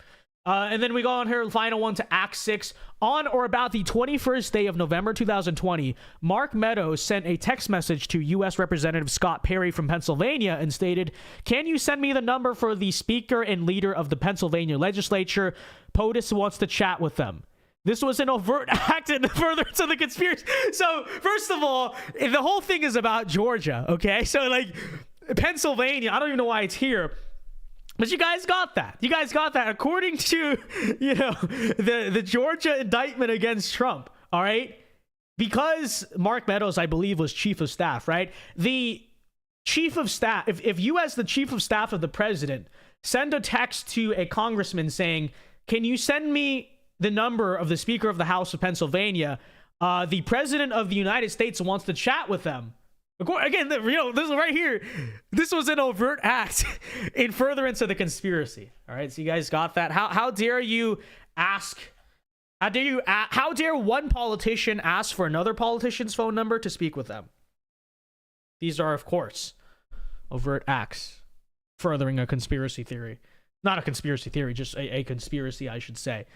And then we go on here, final one, to Act 6. On or about the 21st day of November 2020, Mark Meadows sent a text message to U.S. Representative Scott Perry from Pennsylvania and stated, can you send me the number for the Speaker and leader of the Pennsylvania legislature? POTUS wants to chat with them. This was an overt act in furtherance of the conspiracy. So, first of all, the whole thing is about Georgia, okay? So, like, Pennsylvania, I don't even know why it's here. But you guys got that. You guys got that. According to, you know, the Georgia indictment against Trump, all right? Because Mark Meadows, I believe, was chief of staff, right? The chief of staff, if you as the chief of staff of the president send a text to a congressman saying, can you send me the number of the Speaker of the House of Pennsylvania? The president of the United States wants to chat with them. Again, you know, this is right here. This was an overt act in furtherance of the conspiracy. All right, so you guys got that. How dare you ask? How dare one politician ask for another politician's phone number to speak with them? These are, of course, overt acts furthering a conspiracy theory. Not a conspiracy theory, just a conspiracy, I should say.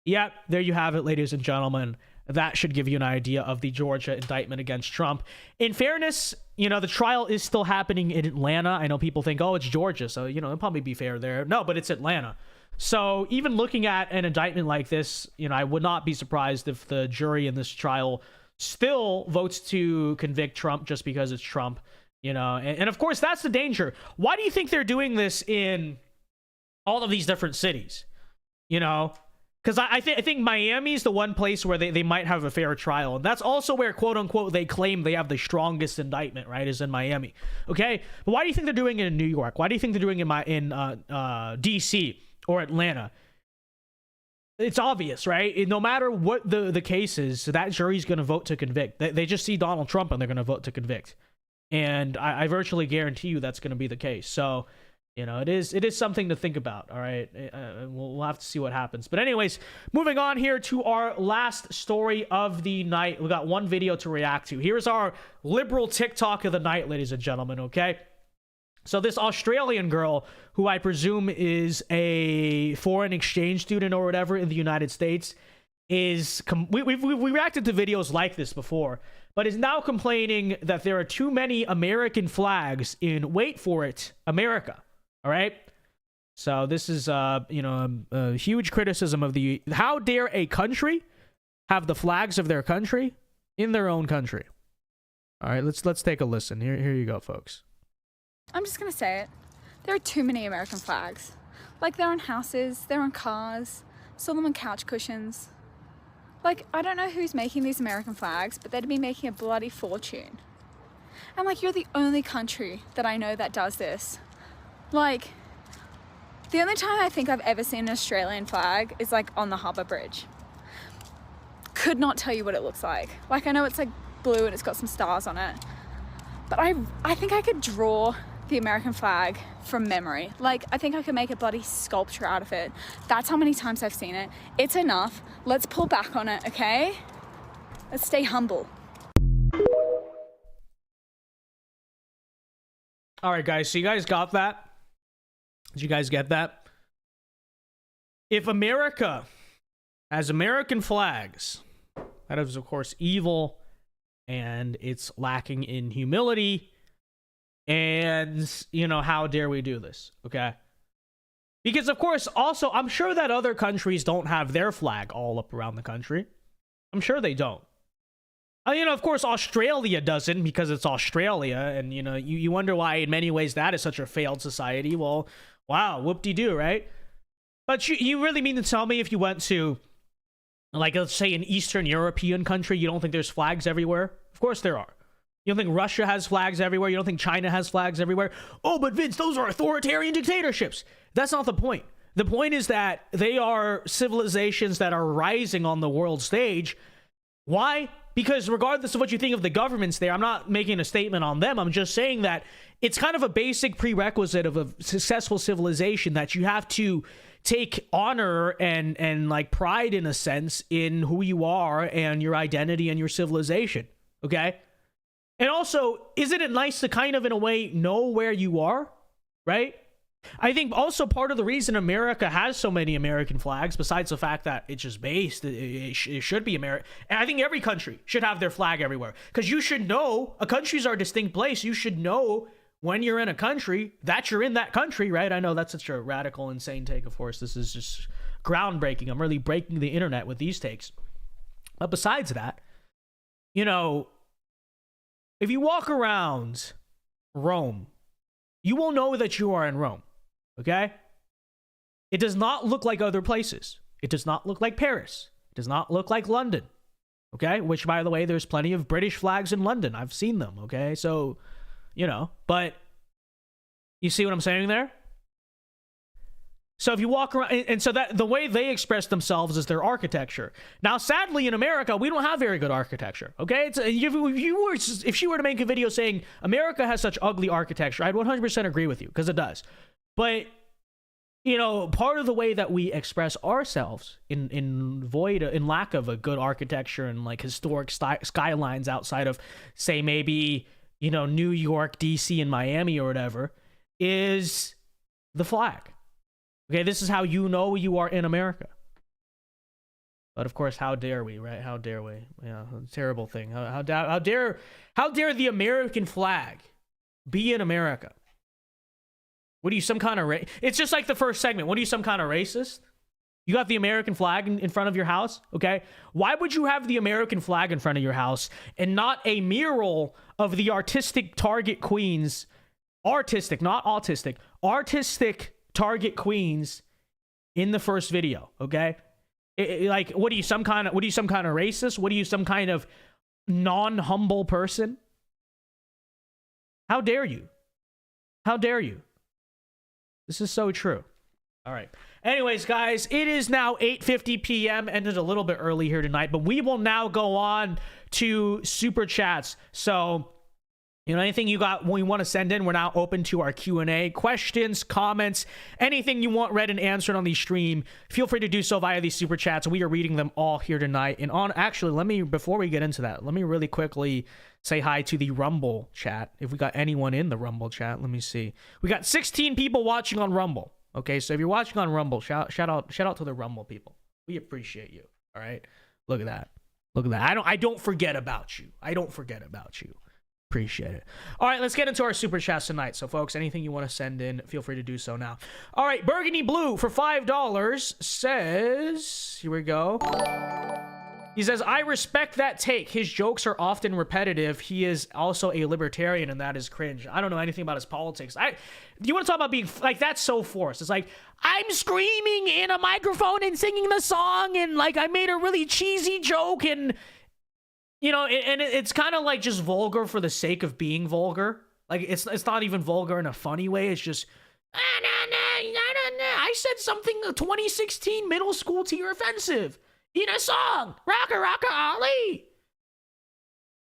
Yep, there you have it, ladies and gentlemen. That should give you an idea of the Georgia indictment against Trump. In fairness, you know, the trial is still happening in Atlanta. I know people think, oh, it's Georgia, so, you know, it'll probably be fair there. No, but it's Atlanta. So even looking at an indictment like this, you know, I would not be surprised if the jury in this trial still votes to convict Trump just because it's Trump, you know. And of course, that's the danger. Why do you think they're doing this in all of these different cities? You know, because I think Miami is the one place where they might have a fair trial. And that's also where, quote unquote, they claim they have the strongest indictment, right, is in Miami. Okay? But why do you think they're doing it in New York? Why do you think they're doing it in D.C. or Atlanta? It's obvious, right? No matter what the case is, that jury's going to vote to convict. They just see Donald Trump and they're going to vote to convict. And I virtually guarantee you that's going to be the case. So, you know, it is something to think about, all right? We'll have to see what happens. But anyways, moving on here to our last story of the night. We got one video to react to. Here's our liberal TikTok of the night, ladies and gentlemen, okay? So this Australian girl, who I presume is a foreign exchange student or whatever in the United States, is... we reacted to videos like this before, but is now complaining that there are too many American flags in, wait for it, America. All right. So this is, a huge criticism of the, how dare a country have the flags of their country in their own country. All right, let's take a listen. Here you go, folks. I'm just gonna say it. There are too many American flags. Like, they're on houses, they're on cars, saw them on couch cushions. Like, I don't know who's making these American flags, but they'd be making a bloody fortune. And like, you're the only country that I know that does this. Like, the only time I think I've ever seen an Australian flag is like on the Harbour Bridge. Could not tell you what it looks like. Like, I know it's like blue and it's got some stars on it, but I think I could draw the American flag from memory. Like, I think I could make a bloody sculpture out of it. That's how many times I've seen it. It's enough. Let's pull back on it, okay? Let's stay humble. All right, guys. So you guys got that? Did you guys get that? If America has American flags, that is, of course, evil, and it's lacking in humility. And, how dare we do this? Okay. Because, of course, also, I'm sure that other countries don't have their flag all up around the country. I'm sure they don't. Of course, Australia doesn't, because it's Australia. And, you wonder why, in many ways, that is such a failed society. Well, wow, whoop-de-doo, right? But you really mean to tell me if you went to, like, let's say an Eastern European country, you don't think there's flags everywhere? Of course there are. You don't think Russia has flags everywhere? You don't think China has flags everywhere? Oh, but Vince, those are authoritarian dictatorships. That's not the point. The point is that they are civilizations that are rising on the world stage. Why? Because regardless of what you think of the governments there, I'm not making a statement on them. I'm just saying that it's kind of a basic prerequisite of a successful civilization that you have to take honor and like pride, in a sense, in who you are and your identity and your civilization. Okay? And also, isn't it nice to kind of, in a way, know where you are, right? I think also part of the reason America has so many American flags, besides the fact that it's just based, it should be America. And I think every country should have their flag everywhere. Because you should know, a country's our distinct place. You should know when you're in a country that you're in that country, right? I know that's such a radical, insane take, of course. This is just groundbreaking. I'm really breaking the internet with these takes. But besides that, if you walk around Rome, you will know that you are in Rome, okay? It does not look like other places. It does not look like Paris. It does not look like London, okay? Which, by the way, there's plenty of British flags in London. I've seen them, okay? So, but you see what I'm saying there? So if you walk around, and so that the way they express themselves is their architecture. Now, sadly, in America, we don't have very good architecture. Okay, if she were to make a video saying America has such ugly architecture, I'd 100% agree with you, because it does. But part of the way that we express ourselves in lack of a good architecture and like historic skylines outside of, say, maybe New York, DC, and Miami or whatever, is the flag. Okay, this is how you know you are in America. But of course, how dare we, right? How dare we? Yeah, terrible thing. How dare the American flag be in America? What are you, some kind of It's just like the first segment. What are you, some kind of racist? You got the American flag in front of your house, okay? Why would you have the American flag in front of your house and not a mural of the artistic Target Queens, artistic, not autistic, artistic Target Queens in the first video, okay? Like, what are you, some kind of racist? What are you, some kind of non-humble person? How dare you? How dare you? This is so true. All right. Anyways, guys, it is now 8:50 p.m. Ended a little bit early here tonight, but we will now go on to Super Chats. So, anything you want to send in, we're now open to our Q&A. Questions, comments, anything you want read and answered on the stream, feel free to do so via these Super Chats. We are reading them all here tonight. And actually, before we get into that, let me really quickly say hi to the Rumble chat. If we got anyone in the Rumble chat, let me see. We got 16 people watching on Rumble. Okay, so if you're watching on Rumble, shout out to the Rumble people. We appreciate you. All right, look at that. I don't forget about you. Appreciate it. All right, let's get into our super chats tonight. So, folks, anything you want to send in, feel free to do so now. All right, Burgundy Blue for $5 says, here we go. He says, I respect that take. His jokes are often repetitive. He is also a libertarian, and that is cringe. I don't know anything about his politics. You want to talk about being, like, that's so forced. It's like, I'm screaming in a microphone and singing the song, and, like, I made a really cheesy joke, and... You know, and it's kind of like just vulgar for the sake of being vulgar. Like, it's not even vulgar in a funny way. It's just, I said something 2016 middle school to your offensive in a song. Rocka, rocka, Ali.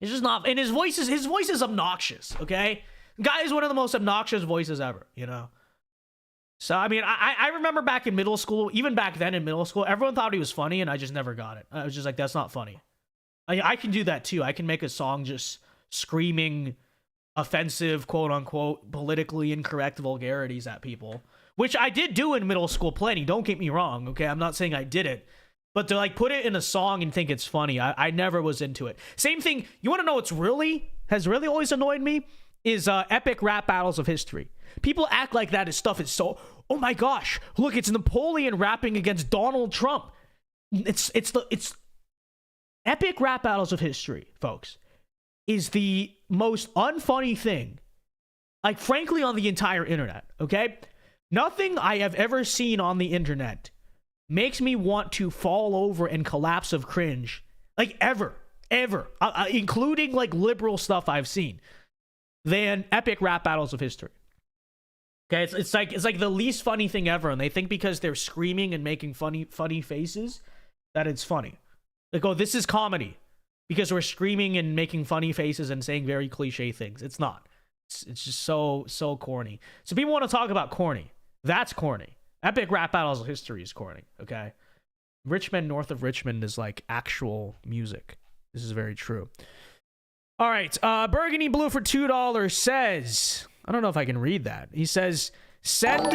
It's just not, and his voice is obnoxious, okay? Guy is one of the most obnoxious voices ever, you know? So, I mean, I remember back in middle school, even back then in middle school, everyone thought he was funny, and I just never got it. I was just like, that's not funny. I can do that too. I can make a song just screaming offensive, quote unquote, politically incorrect vulgarities at people, which I did do in middle school plenty. Don't get me wrong, okay? I'm not saying I did it, but to like put it in a song and think it's funny, I never was into it. Same thing. You want to know what's has really always annoyed me is epic rap battles of history. People act like that stuff is so. Oh my gosh! Look, it's Napoleon rapping against Donald Trump. It's epic rap battles of history, folks, is the most unfunny thing, like, frankly, on the entire internet, okay? Nothing I have ever seen on the internet makes me want to fall over and collapse of cringe, like, ever, including, like, liberal stuff I've seen, than epic rap battles of history. Okay, it's like the least funny thing ever, and they think because they're screaming and making funny faces that it's funny. Like, oh, this is comedy because we're screaming and making funny faces and saying very cliche things. It's not. It's just so corny. So people want to talk about corny. That's corny. Epic rap battles of history is corny, okay? Richmond, north of Richmond, is like actual music. This is very true. All right, Burgundy Blue for $2 says, I don't know if I can read that. He says, send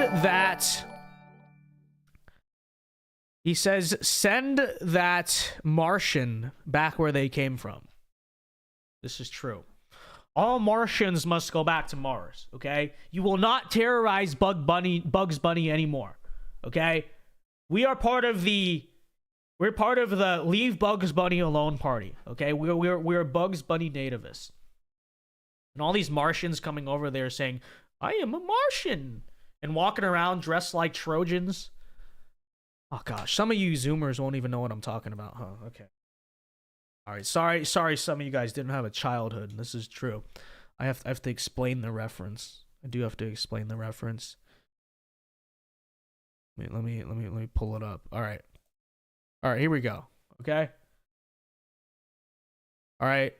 that Martian back where they came from. This is true. All Martians must go back to Mars, okay? You will not terrorize Bugs Bunny anymore, okay? We're part of the Leave Bugs Bunny Alone party, okay? We're Bugs Bunny nativists. And all these Martians coming over there saying, I am a Martian, and walking around dressed like Trojans. Oh gosh, some of you Zoomers won't even know what I'm talking about, huh? Okay. All right, sorry some of you guys didn't have a childhood. This is true. I have to explain the reference. I do have to explain the reference. Wait, let me pull it up. All right, here we go. Okay? All right.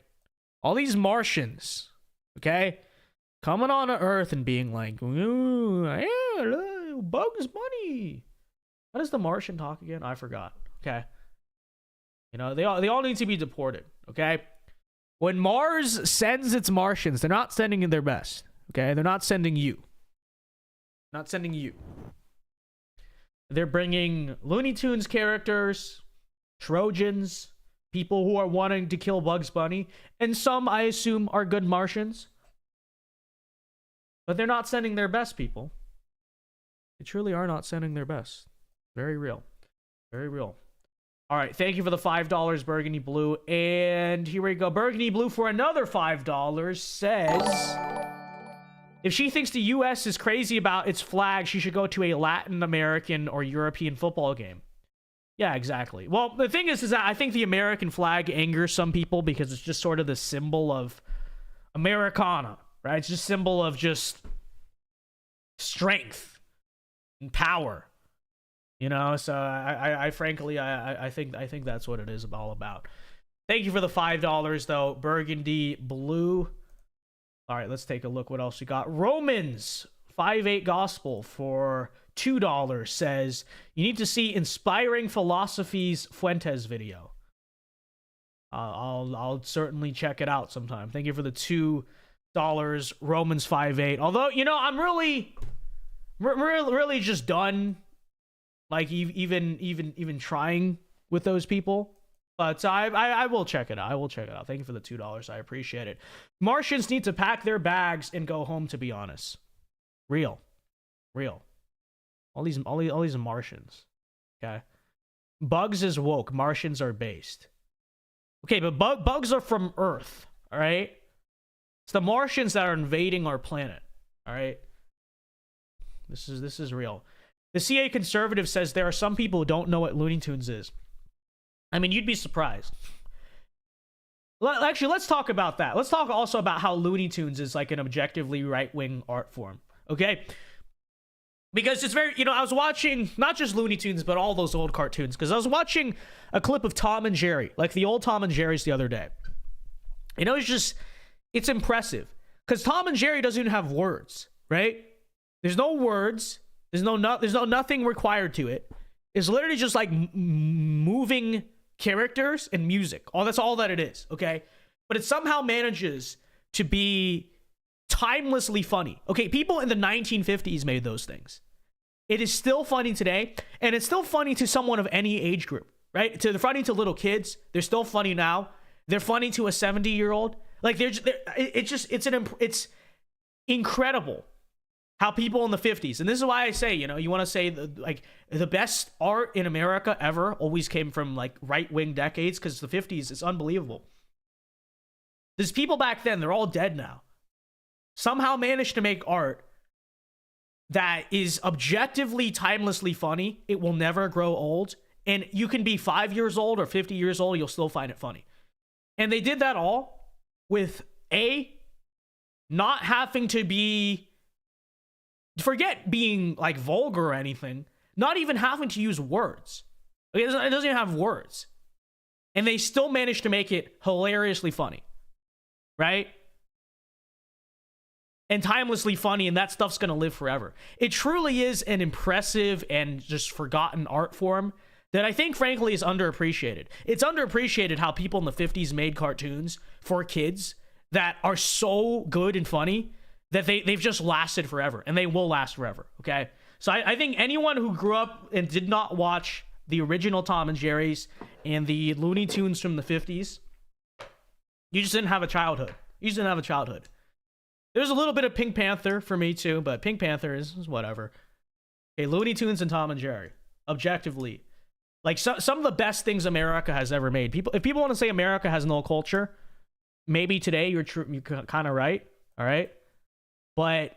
All these Martians, okay? Coming on to Earth and being like, ooh, yeah, Bugs Bunny. How does the Martian talk again? I forgot. Okay. You know, they all need to be deported. Okay. When Mars sends its Martians, they're not sending in their best. Okay. They're not sending you. Not sending you. They're bringing Looney Tunes characters, Trojans, people who are wanting to kill Bugs Bunny, and some, I assume, are good Martians. But they're not sending their best, people. They truly are not sending their best. Very real. Very real. All right. Thank you for the $5, Burgundy Blue. And here we go. Burgundy Blue for another $5 says, if she thinks the U.S. is crazy about its flag, she should go to a Latin American or European football game. Yeah, exactly. Well, the thing is that I think the American flag angers some people because it's just sort of the symbol of Americana, right? It's just a symbol of just strength and power. You know, so I frankly think that's what it is all about. Thank you for the $5 though, Burgundy Blue. All right, let's take a look what else we got. Romans 5:8 Gospel for $2 says you need to see Inspiring Philosophies Fuentes video. I'll certainly check it out sometime. Thank you for the $2, Romans 5:8. Although, you know, I'm really just done. Like even trying with those people. But I will check it out. I will check it out. Thank you for the $2. I appreciate it. Martians need to pack their bags and go home, to be honest. Real. All these Martians. Okay. Bugs is woke. Martians are based. Okay, but bugs are from Earth. All right. It's the Martians that are invading our planet. All right. This is real. The CA conservative says there are some people who don't know what Looney Tunes is. I mean, you'd be surprised. Actually, let's talk about that. Let's talk also about how Looney Tunes is like an objectively right-wing art form. Okay. Because it's very, I was watching not just Looney Tunes, but all those old cartoons. Because I was watching a clip of Tom and Jerry, like the old Tom and Jerry's the other day. It's impressive. Because Tom and Jerry doesn't even have words, right? There's no words. There's nothing required to it. It's literally just like moving characters and music. That's all that it is, okay? But it somehow manages to be timelessly funny. Okay, people in the 1950s made those things. It is still funny today, and it's still funny to someone of any age group, right? They're funny to little kids. They're still funny now. They're funny to a 70-year-old. Like it's incredible how people in the 50s, and this is why I say, you want to say the best art in America ever always came from like right-wing decades, because the 50s is unbelievable. There's people back then, they're all dead now, somehow managed to make art that is objectively timelessly funny. It will never grow old, and you can be 5 years old or 50 years old, you'll still find it funny. And they did that all with not having to be, forget being like vulgar or anything, not even having to use words. It doesn't even have words. And they still managed to make it hilariously funny, right? And timelessly funny, and that stuff's gonna live forever. It truly is an impressive and just forgotten art form that I think, frankly, is underappreciated. It's underappreciated how people in the 50s made cartoons for kids that are so good and funny that they've just lasted forever, and they will last forever, okay? So I think anyone who grew up and did not watch the original Tom and Jerry's and the Looney Tunes from the 50s, you just didn't have a childhood. There's a little bit of Pink Panther for me too, but Pink Panther is whatever. Okay, Looney Tunes and Tom and Jerry, objectively. Like some of the best things America has ever made. If people want to say America has no culture, maybe today you're kind of right, all right? But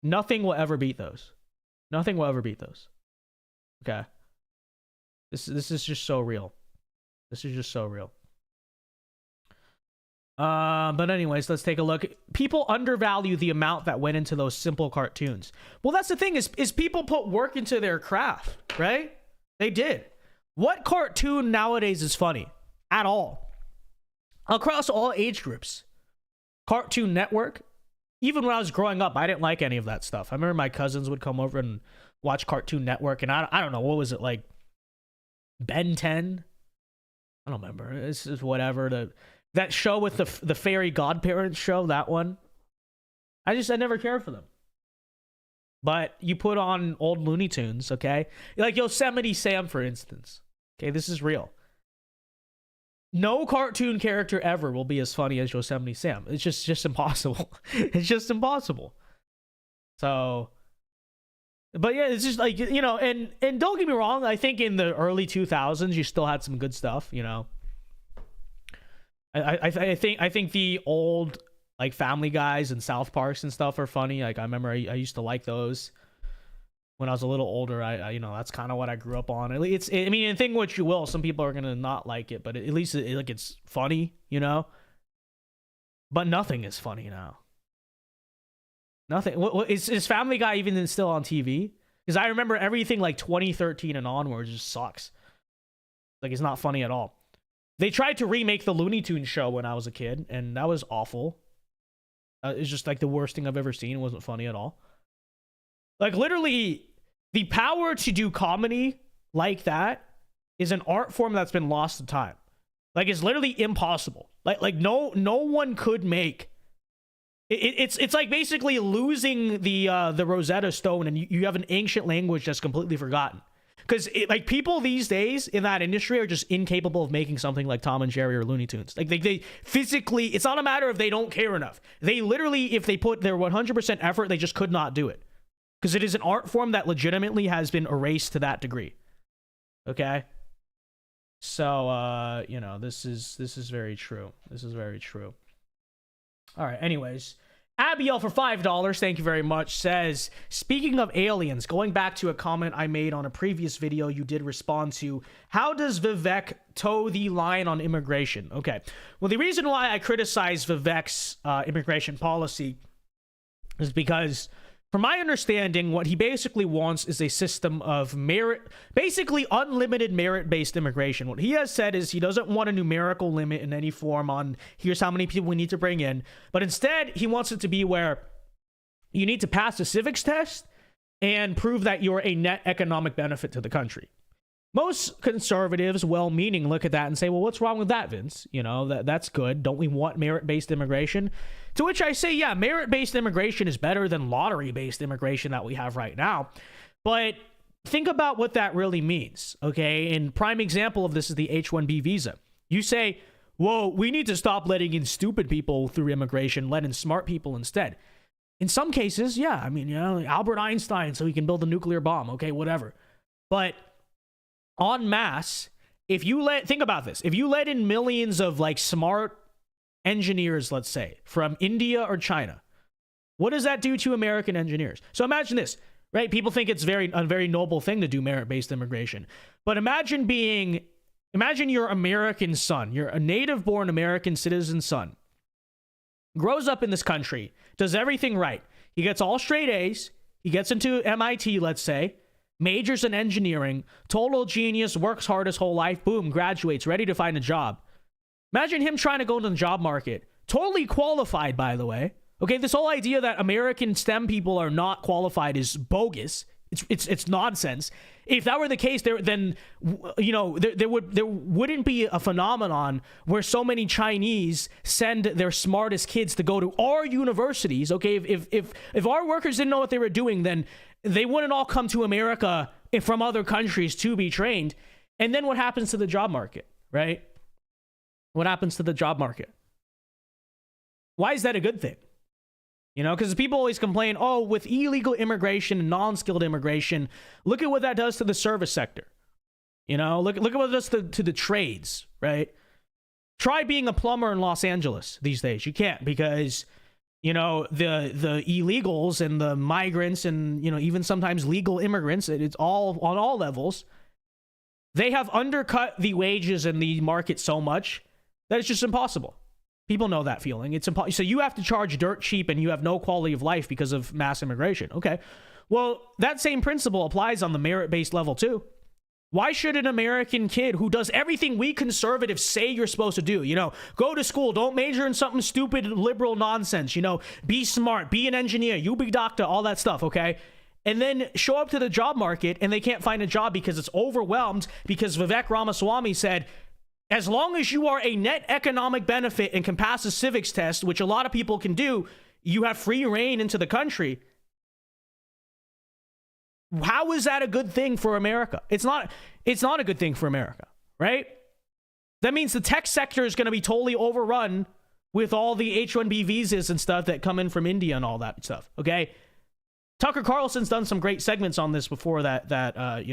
nothing will ever beat those. Nothing will ever beat those. Okay. This is just so real. This is just so real. But anyways, let's take a look. People undervalue the amount that went into those simple cartoons. Well, that's the thing is people put work into their craft, right? They did. What cartoon nowadays is funny at all? Across all age groups. Cartoon Network. Even when I was growing up, I didn't like any of that stuff. I remember my cousins would come over and watch Cartoon Network, and I don't know, what was it, like Ben 10? I don't remember. This is whatever. That show with the fairy godparents show, that one. I never cared for them. But you put on old Looney Tunes, okay? Like Yosemite Sam, for instance. Okay, this is real. No cartoon character ever will be as funny as Yosemite Sam. It's just impossible. It's just impossible. So, but yeah, it's just like, and don't get me wrong, I think in the early 2000s you still had some good stuff, I think the old like Family Guys and South Parks and stuff are funny. Like I remember I used to like those when I was a little older. I that's kind of what I grew up on. And think what you will, some people are gonna not like it, but at least it's funny, But nothing is funny now. Nothing. Is Family Guy even still on TV? Because I remember everything like 2013 and onwards just sucks. Like it's not funny at all. They tried to remake the Looney Tunes show when I was a kid, and that was awful. It's just like the worst thing I've ever seen. It wasn't funny at all. Like literally, the power to do comedy like that is an art form that's been lost to time. Like it's literally impossible. Like no one could make. It's like basically losing the Rosetta Stone, and you have an ancient language that's completely forgotten. because like people these days in that industry are just incapable of making something like Tom and Jerry or Looney Tunes. Like they physically, it's not a matter of they don't care enough. They literally, if they put their 100% effort, they just could not do it, because it is an art form that legitimately has been erased to that degree. Okay. So, you know, this is very true. This is very true. All right. Anyways, Abiel for $5, thank you very much, says, speaking of aliens, going back to a comment I made on a previous video you did respond to, how does Vivek toe the line on immigration? Okay. Well, the reason why I criticize Vivek's immigration policy is because, from my understanding, what he basically wants is a system of merit, basically unlimited merit-based immigration. What he has said is he doesn't want a numerical limit in any form on here's how many people we need to bring in, but instead he wants it to be where you need to pass a civics test and prove that you're a net economic benefit to the country. Most conservatives, well-meaning, look at that and say, well, what's wrong with that, Vince? You know, that's good. Don't we want merit-based immigration? To which I say, yeah, merit-based immigration is better than lottery-based immigration that we have right now. But think about what that really means, okay? And prime example of this is the H-1B visa. You say, whoa, we need to stop letting in stupid people through immigration, let in smart people instead. In some cases, yeah, I mean, you know, Albert Einstein so he can build a nuclear bomb, okay, whatever. But en masse, think about this, if you let in millions of like smart engineers, let's say from India or China, what does that do to American engineers? So imagine this, right? People think it's a very noble thing to do merit-based immigration, but imagine your American son, you're a native born American citizen son, grows up in this country, does everything right, he gets all straight A's, he gets into MIT, let's say, majors in engineering, total genius, works hard his whole life, boom, graduates, ready to find a job. Imagine him trying to go into the job market. Totally qualified, by the way. Okay, this whole idea that American STEM people are not qualified is bogus. It's nonsense. If that were the case, there wouldn't be a phenomenon where so many Chinese send their smartest kids to go to our universities. Okay, if our workers didn't know what they were doing, then they wouldn't all come to America from other countries to be trained. And then what happens to the job market, right? What happens to the job market? Why is that a good thing? You know, because people always complain, oh, with illegal immigration and non-skilled immigration, look at what that does to the service sector. You know, look at what it does to the trades, right? Try being a plumber in Los Angeles these days. You can't, because, you know, the illegals and the migrants and, you know, even sometimes legal immigrants, it's all on all levels. They have undercut the wages in the market so much that it's just impossible. People know that feeling. It's impossible. So you have to charge dirt cheap and you have no quality of life because of mass immigration. Okay. Well, that same principle applies on the merit-based level too. Why should an American kid who does everything we conservatives say you're supposed to do, you know, go to school, don't major in something stupid, liberal nonsense, you know, be smart, be an engineer, you be doctor, all that stuff, okay? And then show up to the job market and they can't find a job because it's overwhelmed, because Vivek Ramaswamy said, as long as you are a net economic benefit and can pass a civics test, which a lot of people can do, you have free reign into the country. How is that a good thing for America? It's not a good thing for America, right? That means the tech sector is going to be totally overrun with all the H-1B visas and stuff that come in from India and all that stuff, okay? Tucker Carlson's done some great segments on this before that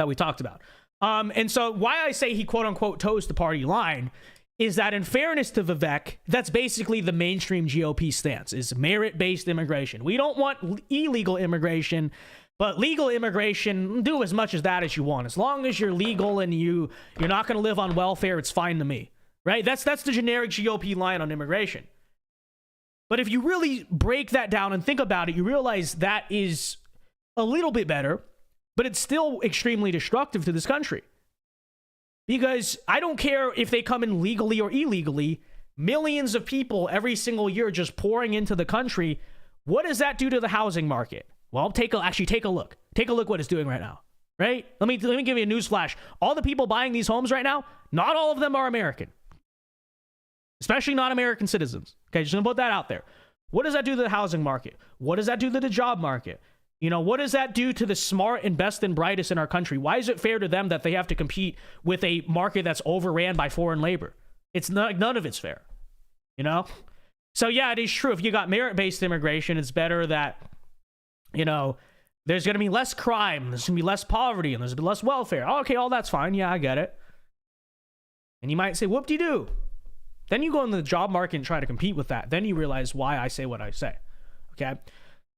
we talked about. And so why I say he quote unquote toes the party line is that, in fairness to Vivek, that's basically the mainstream GOP stance, is merit-based immigration. We don't want illegal immigration, but legal immigration, do as much as that as you want. As long as you're legal and you're not going to live on welfare, it's fine to me, right? That's the generic GOP line on immigration. But if you really break that down and think about it, you realize that is a little bit better, but it's still extremely destructive to this country. Because I don't care if they come in legally or illegally, millions of people every single year just pouring into the country. What does that do to the housing market? Well, take a look. Take a look what it's doing right now, right? Let me give you a news flash. All the people buying these homes right now, not all of them are American. Especially not American citizens. Okay, just gonna put that out there. What does that do to the housing market? What does that do to the job market? You know, what does that do to the smart and best and brightest in our country? Why is it fair to them that they have to compete with a market that's overran by foreign labor? It's not, none of it's fair, you know? So yeah, it is true. If you got merit-based immigration, it's better that, you know, there's going to be less crime, there's going to be less poverty, and there's going to be less welfare. Oh, okay, all that's fine. Yeah, I get it. And you might say, whoop-de-doo. Then you go in the job market and try to compete with that. Then you realize why I say what I say. Okay?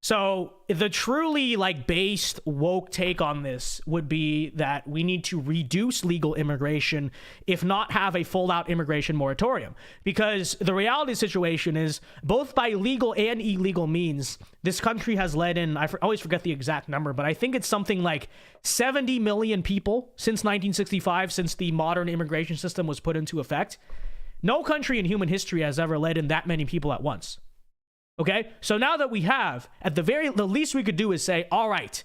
So the truly like based woke take on this would be that we need to reduce legal immigration, if not have a full out immigration moratorium. Because the reality situation is, both by legal and illegal means, this country has let in, I always forget the exact number, but I think it's something like 70 million people since 1965, since the modern immigration system was put into effect. No country in human history has ever let in that many people at once. Okay, so now that we have, at the least we could do is say, all right,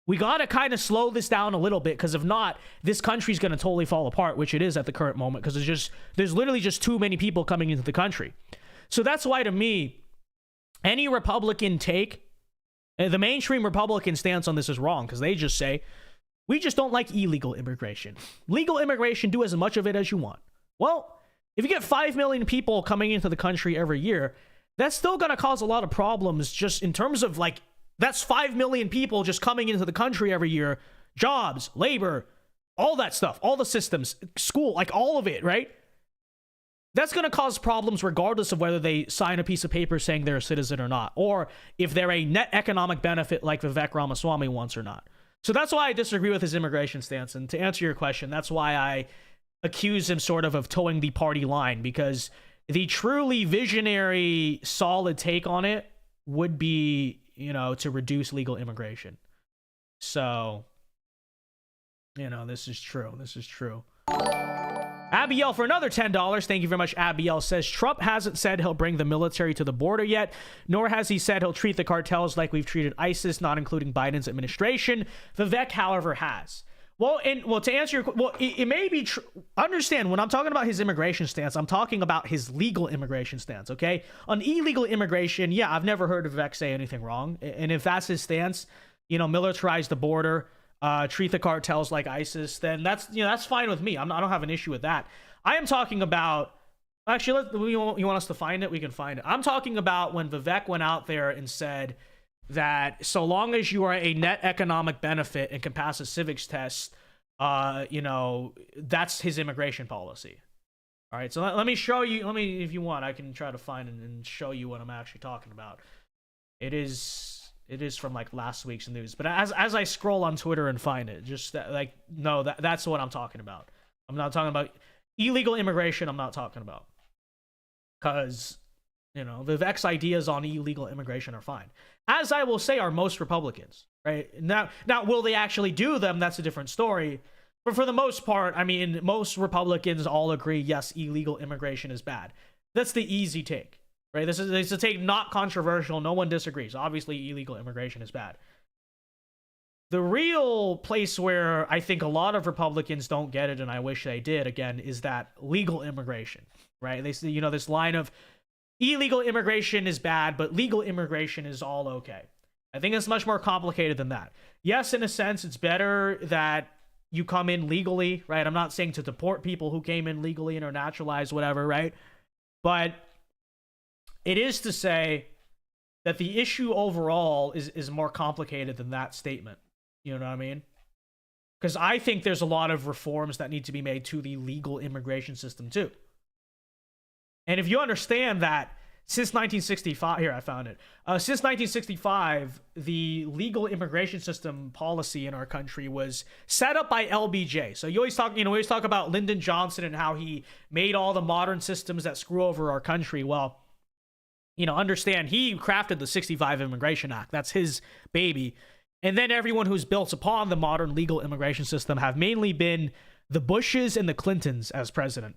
we got to kind of slow this down a little bit, because if not, this country's going to totally fall apart, which it is at the current moment, because there's literally just too many people coming into the country. So that's why, to me, any Republican take, the mainstream Republican stance on this is wrong, because they just say, we just don't like illegal immigration. Legal immigration, do as much of it as you want. Well, if you get 5 million people coming into the country every year, that's still going to cause a lot of problems, just in terms of like, that's 5 million people just coming into the country every year. Jobs, labor, all that stuff, all the systems, school, like all of it, right? That's going to cause problems regardless of whether they sign a piece of paper saying they're a citizen or not, or if they're a net economic benefit like Vivek Ramaswamy wants or not. So that's why I disagree with his immigration stance. And to answer your question, that's why I accuse him sort of towing the party line, because the truly visionary, solid take on it would be, you know, to reduce legal immigration. So, you know, this is true. This is true. Abiel for another $10. Thank you very much, Abiel. Says, Trump hasn't said he'll bring the military to the border yet, nor has he said he'll treat the cartels like we've treated ISIS, not including Biden's administration. Vivek, however, has. Well, to answer your, it may be true. Understand, when I'm talking about his immigration stance, I'm talking about his legal immigration stance, okay? On illegal immigration, yeah, I've never heard Vivek say anything wrong. And if that's his stance, you know, militarize the border, treat the cartels like ISIS, then that's, you know, that's fine with me. I don't have an issue with that. I am talking about, actually, you want us to find it? We can find it. I'm talking about when Vivek went out there and said that so long as you are a net economic benefit and can pass a civics test, you know, that's his immigration policy. All right, so let me show you. If you want, I can try to find and show you what I'm actually talking about. It is from like last week's news, but as I scroll on Twitter and find it, just that's what I'm talking about. I'm not talking about illegal immigration. I'm not talking about, because, you know, Vivek's ideas on illegal immigration are fine, as I will say are most Republicans, right? Now, will they actually do them? That's a different story. But for the most part, I mean, most Republicans all agree, yes, illegal immigration is bad. That's the easy take, right? This is a take not controversial. No one disagrees. Obviously, illegal immigration is bad. The real place where I think a lot of Republicans don't get it, and I wish they did, again, is that legal immigration, right? They say, you know, this line of illegal immigration is bad, but legal immigration is all okay. I think it's much more complicated than that. Yes, in a sense, it's better that you come in legally, right? I'm not saying to deport people who came in legally and are naturalized, whatever, right? But it is to say that the issue overall is more complicated than that statement. You know what I mean? Because I think there's a lot of reforms that need to be made to the legal immigration system too. And if you understand that since 1965, here I found it. Since 1965, the legal immigration system policy in our country was set up by LBJ. So we always talk about Lyndon Johnson and how he made all the modern systems that screw over our country. Well, you know, understand he crafted the 65 Immigration Act. That's his baby. And then everyone who's built upon the modern legal immigration system have mainly been the Bushes and the Clintons as president.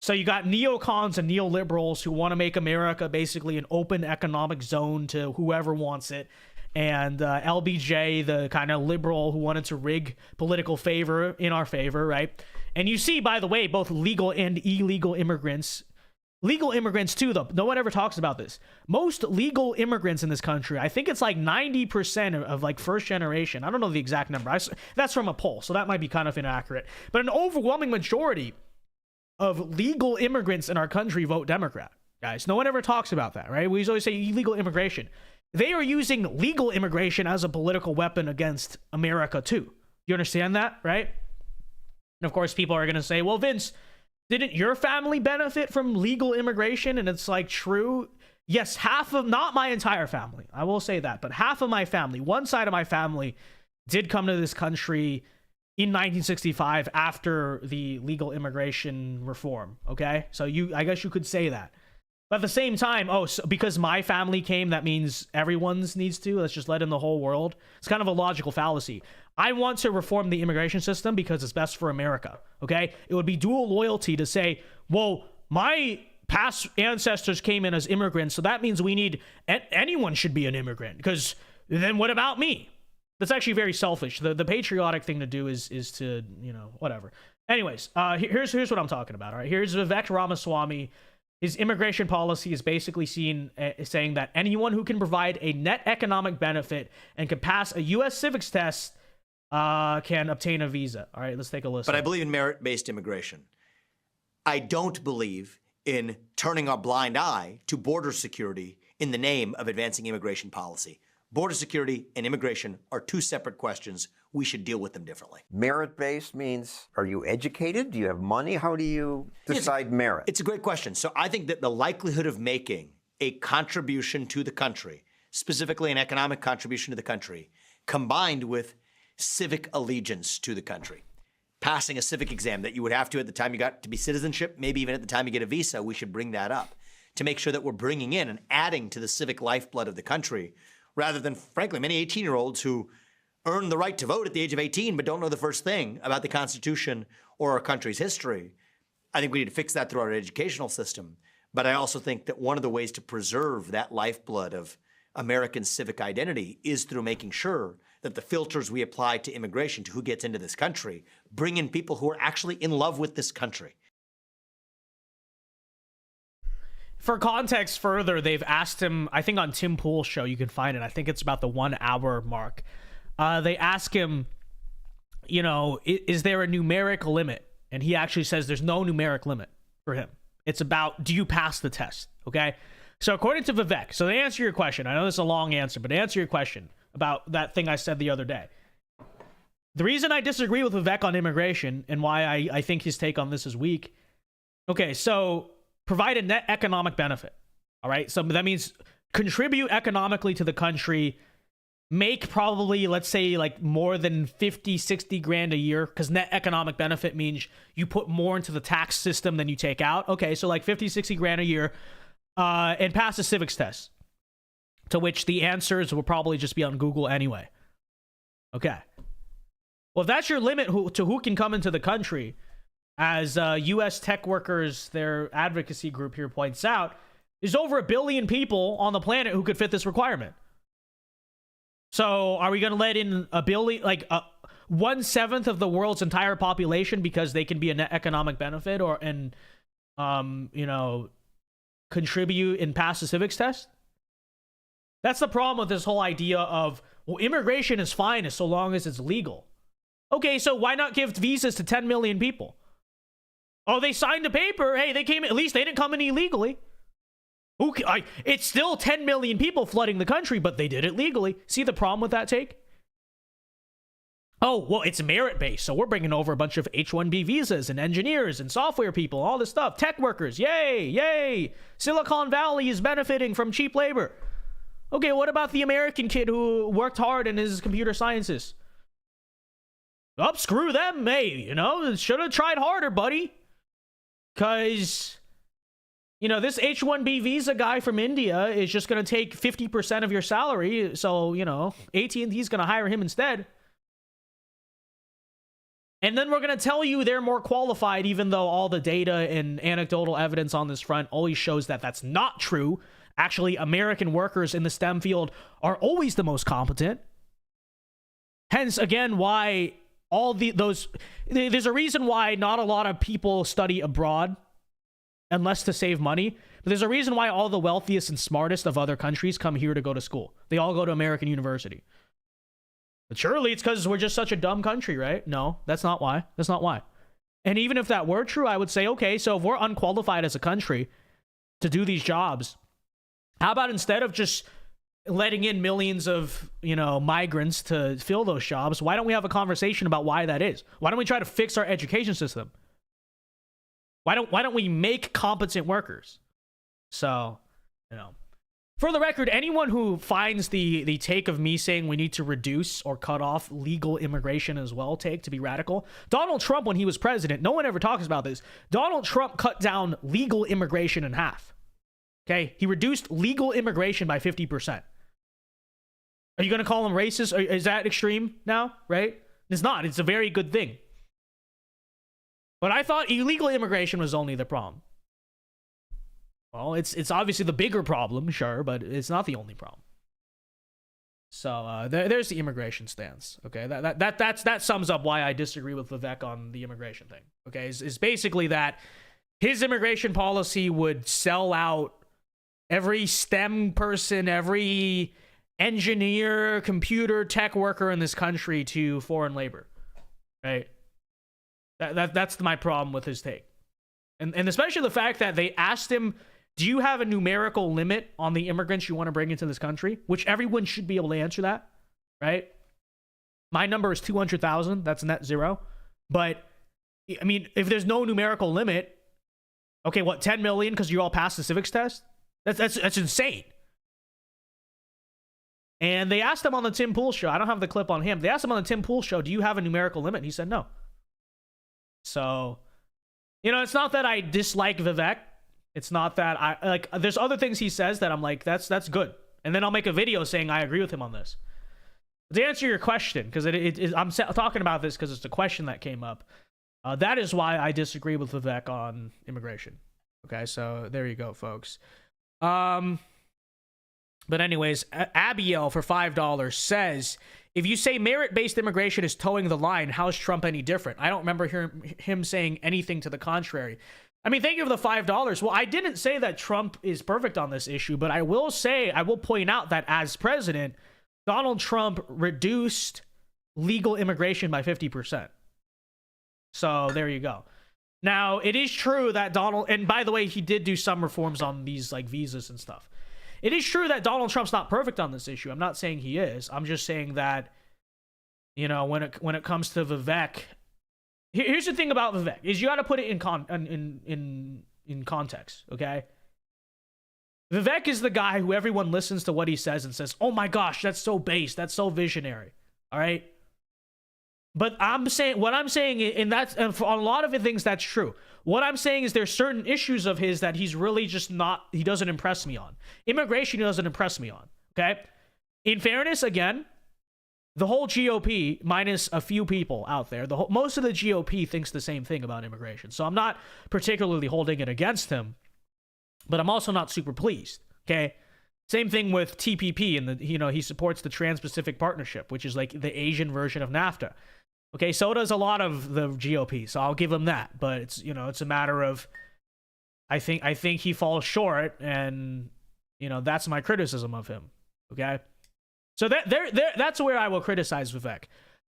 So you got neocons and neoliberals who want to make America basically an open economic zone to whoever wants it. And LBJ, the kind of liberal who wanted to rig political favor in our favor, right? And you see, by the way, both legal and illegal immigrants legal immigrants too, though. No one ever talks about this. Most legal immigrants in this country, I think it's like 90% of like first generation. I don't know the exact number. That's from a poll, so that might be kind of inaccurate. But an overwhelming majority of legal immigrants in our country vote Democrat, guys. No one ever talks about that, right? We always say illegal immigration. They are using legal immigration as a political weapon against America too. You understand that, right? And of course, people are going to say, well, Vince, didn't your family benefit from legal immigration? And it's like, true. Yes, half of, not my entire family, I will say that, but half of my family, one side of my family did come to this country in 1965 after the legal immigration reform. Okay. So I guess you could say that. But at the same time, so because my family came, that means everyone's needs to. Let's just let in the whole world. It's kind of a logical fallacy. I want to reform the immigration system because it's best for America, okay? It would be dual loyalty to say, well, my past ancestors came in as immigrants, so that means anyone should be an immigrant, because then what about me? That's actually very selfish. The patriotic thing to do is to, whatever. Anyways, here's what I'm talking about, all right? Here's Vivek Ramaswamy. His immigration policy is basically saying that anyone who can provide a net economic benefit and can pass a U.S. civics test can obtain a visa. All right, let's take a listen. But I believe in merit-based immigration. I don't believe in turning a blind eye to border security in the name of advancing immigration policy. Border security and immigration are two separate questions. We should deal with them differently. Merit-based means, are you educated? Do you have money? How do you decide merit? It's a great question. So I think that the likelihood of making a contribution to the country, specifically an economic contribution to the country, combined with civic allegiance to the country, passing a civic exam that you would have to at the time you got to be citizenship, maybe even at the time you get a visa, we should bring that up to make sure that we're bringing in and adding to the civic lifeblood of the country, rather than, frankly, many 18-year-olds who earn the right to vote at the age of 18 but don't know the first thing about the Constitution or our country's history. I think we need to fix that through our educational system. But I also think that one of the ways to preserve that lifeblood of American civic identity is through making sure that the filters we apply to immigration, to who gets into this country, bring in people who are actually in love with this country. For context further, they've asked him, I think on Tim Pool's show, you can find it. I think it's about the 1 hour mark. They ask him, is there a numeric limit? And he actually says there's no numeric limit for him. It's about, do you pass the test? Okay. So according to Vivek, so to answer your question, I know this is a long answer, but to answer your question about that thing I said the other day, the reason I disagree with Vivek on immigration and why I think his take on this is weak. Okay. So provide a net economic benefit. All right. So that means contribute economically to the country, make probably, let's say, like more than 50, 60 grand a year, because net economic benefit means you put more into the tax system than you take out. Okay. So like 50, 60 grand a year, and pass a civics test, to which the answers will probably just be on Google anyway. Okay. Well, if that's your limit to who can come into the country, as U.S. tech workers, their advocacy group here points out, there's over 1 billion people on the planet who could fit this requirement. So are we going to let in 1 billion, like 1/7 of the world's entire population because they can be a net economic benefit and contribute and pass the civics test? That's the problem with this whole idea of, well, immigration is fine as so long as it's legal. Okay, so why not give visas to 10 million people? Oh, they signed a paper. Hey, they came, at least they didn't come in illegally. It's still 10 million people flooding the country, but they did it legally. See the problem with that take? Oh, well, it's merit-based, so we're bringing over a bunch of H-1B visas and engineers and software people, all this stuff. Tech workers, yay, yay. Silicon Valley is benefiting from cheap labor. Okay, what about the American kid who worked hard in his computer sciences? Oh, screw them, hey, should have tried harder, buddy. Because, this H-1B visa guy from India is just going to take 50% of your salary, so, AT&T's going to hire him instead. And then we're going to tell you they're more qualified, even though all the data and anecdotal evidence on this front always shows that that's not true. Actually, American workers in the STEM field are always the most competent. Hence, again, why there's a reason why not a lot of people study abroad unless to save money. But there's a reason why all the wealthiest and smartest of other countries come here to go to school. They all go to American university. But surely it's because we're just such a dumb country, right? No, that's not why. That's not why. And even if that were true, I would say, okay, so if we're unqualified as a country to do these jobs, how about instead of just letting in millions of, migrants to fill those jobs, why don't we have a conversation about why that is? Why don't we try to fix our education system? Why don't we make competent workers? So, for the record, anyone who finds the take of me saying we need to reduce or cut off legal immigration as well take to be radical, Donald Trump, when he was president, no one ever talks about this. Donald Trump cut down legal immigration in half. Okay? He reduced legal immigration by 50%. Are you going to call him racist? Is that extreme now, right? It's not. It's a very good thing. But I thought illegal immigration was only the problem. Well, it's obviously the bigger problem, sure, but it's not the only problem. So there's the immigration stance. Okay, that sums up why I disagree with Vivek on the immigration thing. Okay, is basically that his immigration policy would sell out every STEM person, every engineer, computer, tech worker in this country to foreign labor. Right. That's my problem with his take, and especially the fact that they asked him, do you have a numerical limit on the immigrants you want to bring into this country? Which everyone should be able to answer that, right? My number is 200,000. That's net zero. But, I mean, if there's no numerical limit, okay, what, 10 million because you all passed the civics test? That's insane. And they asked him on the Tim Pool show. I don't have the clip on him. They asked him on the Tim Pool show, do you have a numerical limit? And he said no. So, it's not that I dislike Vivek. It's not that I like, there's other things he says that I'm like, that's good. And then I'll make a video saying I agree with him on this. To answer your question, because I'm talking about this because it's a question that came up. That is why I disagree with Vivek on immigration. Okay, so there you go, folks. But anyways, Abiel for $5 says, if you say merit-based immigration is towing the line, how is Trump any different? I don't remember him saying anything to the contrary. I mean, thank you for the $5. Well, I didn't say that Trump is perfect on this issue, but I will point out that as president, Donald Trump reduced legal immigration by 50%. So there you go. Now, it is true that and by the way, he did do some reforms on these like visas and stuff. It is true that Donald Trump's not perfect on this issue. I'm not saying he is. I'm just saying that, when it comes to Vivek, here's the thing about Vivek is you got to put it in context, okay? Vivek is the guy who everyone listens to what he says and says, "Oh my gosh, that's so base, that's so visionary." All right? But what I'm saying, and for a lot of things that's true. What I'm saying is there's certain issues of his that he's really just he doesn't impress me on. Immigration, he doesn't impress me on, okay? In fairness, again, the whole GOP, minus a few people out there, most of the GOP thinks the same thing about immigration. So I'm not particularly holding it against him, but I'm also not super pleased, okay? Same thing with TPP, and he supports the Trans-Pacific Partnership, which is like the Asian version of NAFTA. Okay, so does a lot of the GOP, so I'll give him that. But it's a matter of, I think he falls short, and that's my criticism of him. Okay, so that's where I will criticize Vivek.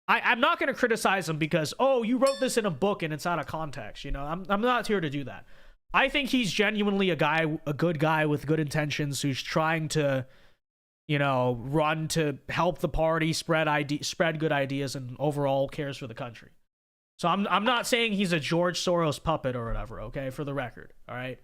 I'm not going to criticize him because you wrote this in a book and it's out of context. I'm not here to do that. I think he's genuinely a good guy with good intentions who's trying to, run to help the party, spread good ideas, and overall cares for the country. So I'm not saying he's a George Soros puppet or whatever, okay, for the record, all right?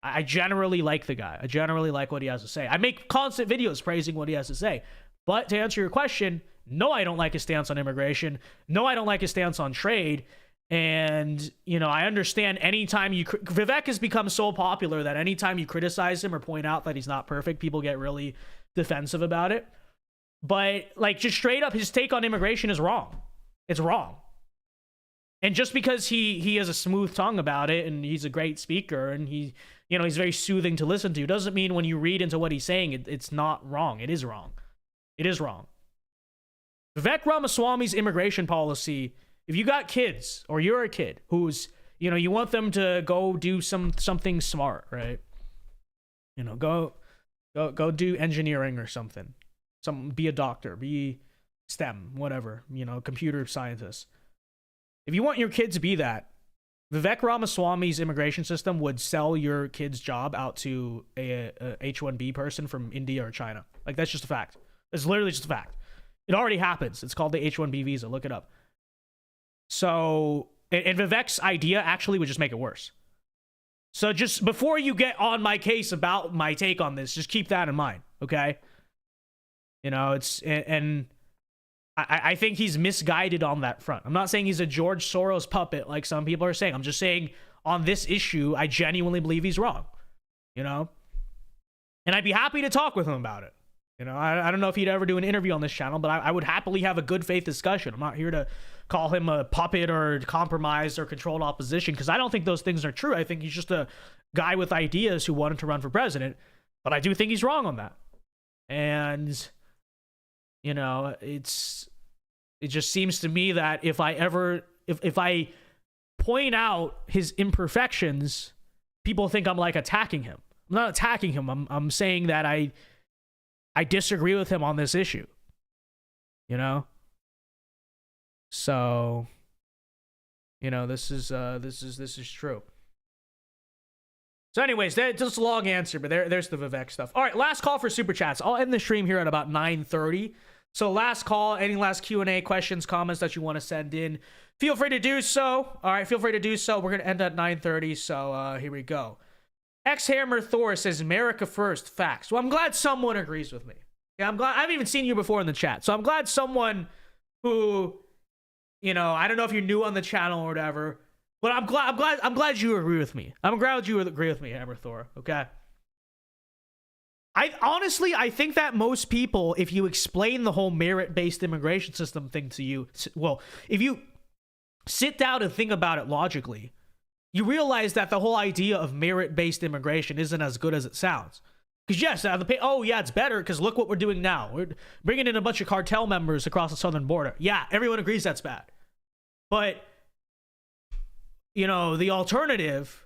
I generally like the guy. I generally like what he has to say. I make constant videos praising what he has to say. But to answer your question, no, I don't like his stance on immigration. No, I don't like his stance on trade. And, I understand anytime Vivek has become so popular that anytime you criticize him or point out that he's not perfect, people get really defensive about it. But just straight up, his take on immigration is wrong. It's wrong. And just because he has a smooth tongue about it and he's a great speaker and he's very soothing to listen to, doesn't mean when you read into what he's saying, it's not wrong. It is wrong. It is wrong. Vivek Ramaswamy's immigration policy, if you got kids or you're a kid who's you know, you want them to go do something smart, right? You know, go do engineering or something. Be a doctor, be STEM, whatever, you know, computer scientist. If you want your kid to be that, Vivek Ramaswamy's immigration system would sell your kid's job out to a H-1B person from India or China. Like, that's just a fact. It's literally just a fact. It already happens. It's called the H-1B visa. Look it up. So, and Vivek's idea actually would just make it worse. So just before you get on my case about my take on this, just keep that in mind, okay? You know, and I think he's misguided on that front. I'm not saying he's a George Soros puppet like some people are saying. I'm just saying on this issue, I genuinely believe he's wrong, you know? And I'd be happy to talk with him about it. You know, I don't know if he'd ever do an interview on this channel, but I would happily have a good faith discussion. I'm not here to call him a puppet or compromised or controlled opposition, because I don't think those things are true. I think he's just a guy with ideas who wanted to run for president, but I do think he's wrong on that. And, you know, it just seems to me that if I point out his imperfections, people think I'm like attacking him. I'm not attacking him. I'm saying that I disagree with him on this issue, you know? So, you know, this is true. So anyways, just a long answer, but there's the Vivek stuff. All right, last call for Super Chats. I'll end the stream here at about 9:30. So last call, any last Q&A, questions, comments that you want to send in, feel free to do so. All right, feel free to do so. We're going to end at 9:30, so here we go. X-Hammer Thor says, America first, facts. Well, I'm glad someone agrees with me. Yeah, I'm glad. I haven't even seen you before in the chat, so I'm glad someone who, you know, I don't know if you're new on the channel or whatever, but I'm glad you agree with me. I'm glad you agree with me, Hammer Thor, okay? I think that most people, if you explain the whole merit-based immigration system thing to you, well, if you sit down and think about it logically, you realize that the whole idea of merit-based immigration isn't as good as it sounds. Because yes, it's better because look what we're doing now. We're bringing in a bunch of cartel members across the southern border. Yeah, everyone agrees that's bad. But, you know, the alternative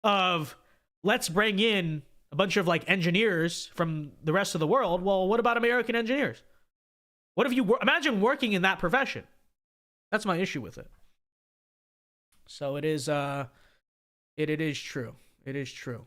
of let's bring in a bunch of like engineers from the rest of the world. Well, what about American engineers? What if you imagine working in that profession? That's my issue with it. So it is true. It is true.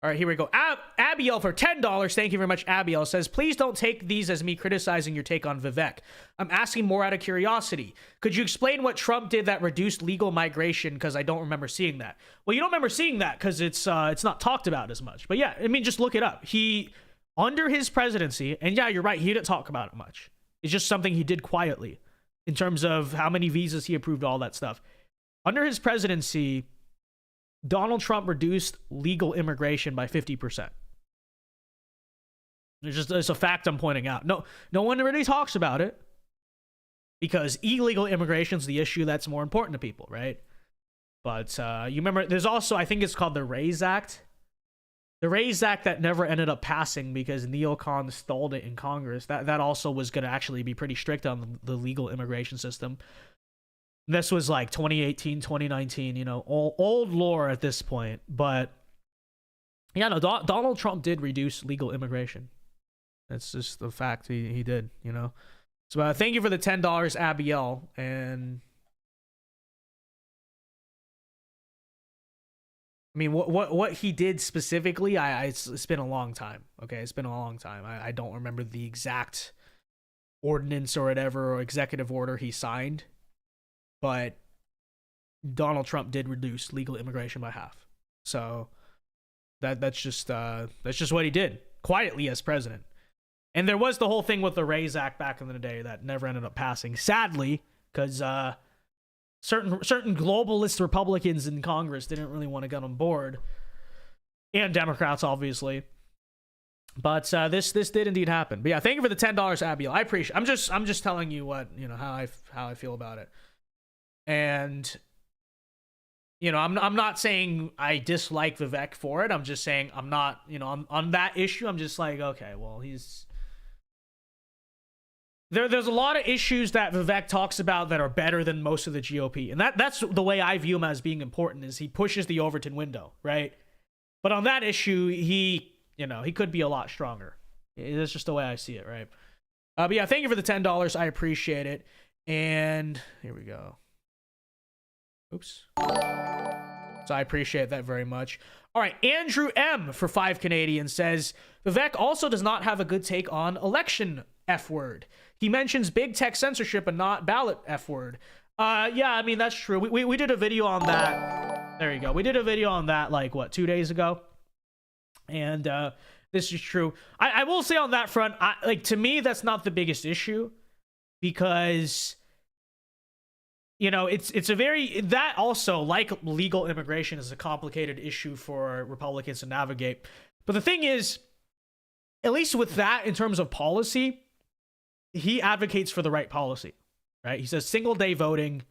All right, here we go. Abiel for $10. Thank you very much, Abiel. Says, please don't take these as me criticizing your take on Vivek. I'm asking more out of curiosity. Could you explain what Trump did that reduced legal migration? Because I don't remember seeing that. Well, you don't remember seeing that because it's not talked about as much. But yeah, I mean, just look it up. He, under his presidency, and yeah, you're right, he didn't talk about it much. It's just something he did quietly in terms of how many visas he approved, all that stuff. Under his presidency, Donald Trump reduced legal immigration by 50%. It's a fact I'm pointing out. No one really talks about it because illegal immigration is the issue that's more important to people, right? But you remember, there's also, I think it's called the Raise Act. The Raise Act that never ended up passing because neocons stalled it in Congress. That also was going to actually be pretty strict on the legal immigration system. This was like 2018, 2019, you know, old lore at this point. But yeah, no, Donald Trump did reduce legal immigration. That's just the fact he did, you know. So thank you for the $10, Abiel. And I mean, what he did specifically, it's been a long time. Okay, it's been a long time. I don't remember the exact ordinance or whatever or executive order he signed. But Donald Trump did reduce legal immigration by half. So that's just what he did quietly as president. And there was the whole thing with the Raise Act back in the day that never ended up passing, sadly, because certain globalist Republicans in Congress didn't really want to get on board, and Democrats obviously. But this did indeed happen. But yeah, thank you for the $10, Abiel. I appreciate. I'm just telling you what, you know, how I feel about it. And, you know, I'm not saying I dislike Vivek for it. I'm just saying I'm not, you know, on that issue, I'm just like, okay, well, he's there's a lot of issues that Vivek talks about that are better than most of the GOP. And that's the way I view him as being important, is he pushes the Overton window, right? But on that issue, he could be a lot stronger. That's just the way I see it, right? But yeah, thank you for the $10. I appreciate it. And here we go. Oops. So I appreciate that very much. All right, Andrew M for 5 Canadian says, Vivek also does not have a good take on election F word. He mentions big tech censorship and not ballot F word. Yeah, I mean, that's true. We did a video on that. There you go. We did a video on that, like, what, 2 days ago? And this is true. I will say on that front, to me, that's not the biggest issue, because, you know, it's a very, that also, like legal immigration, is a complicated issue for Republicans to navigate. But the thing is, at least with that, in terms of policy, he advocates for the right policy, right? He says single day voting,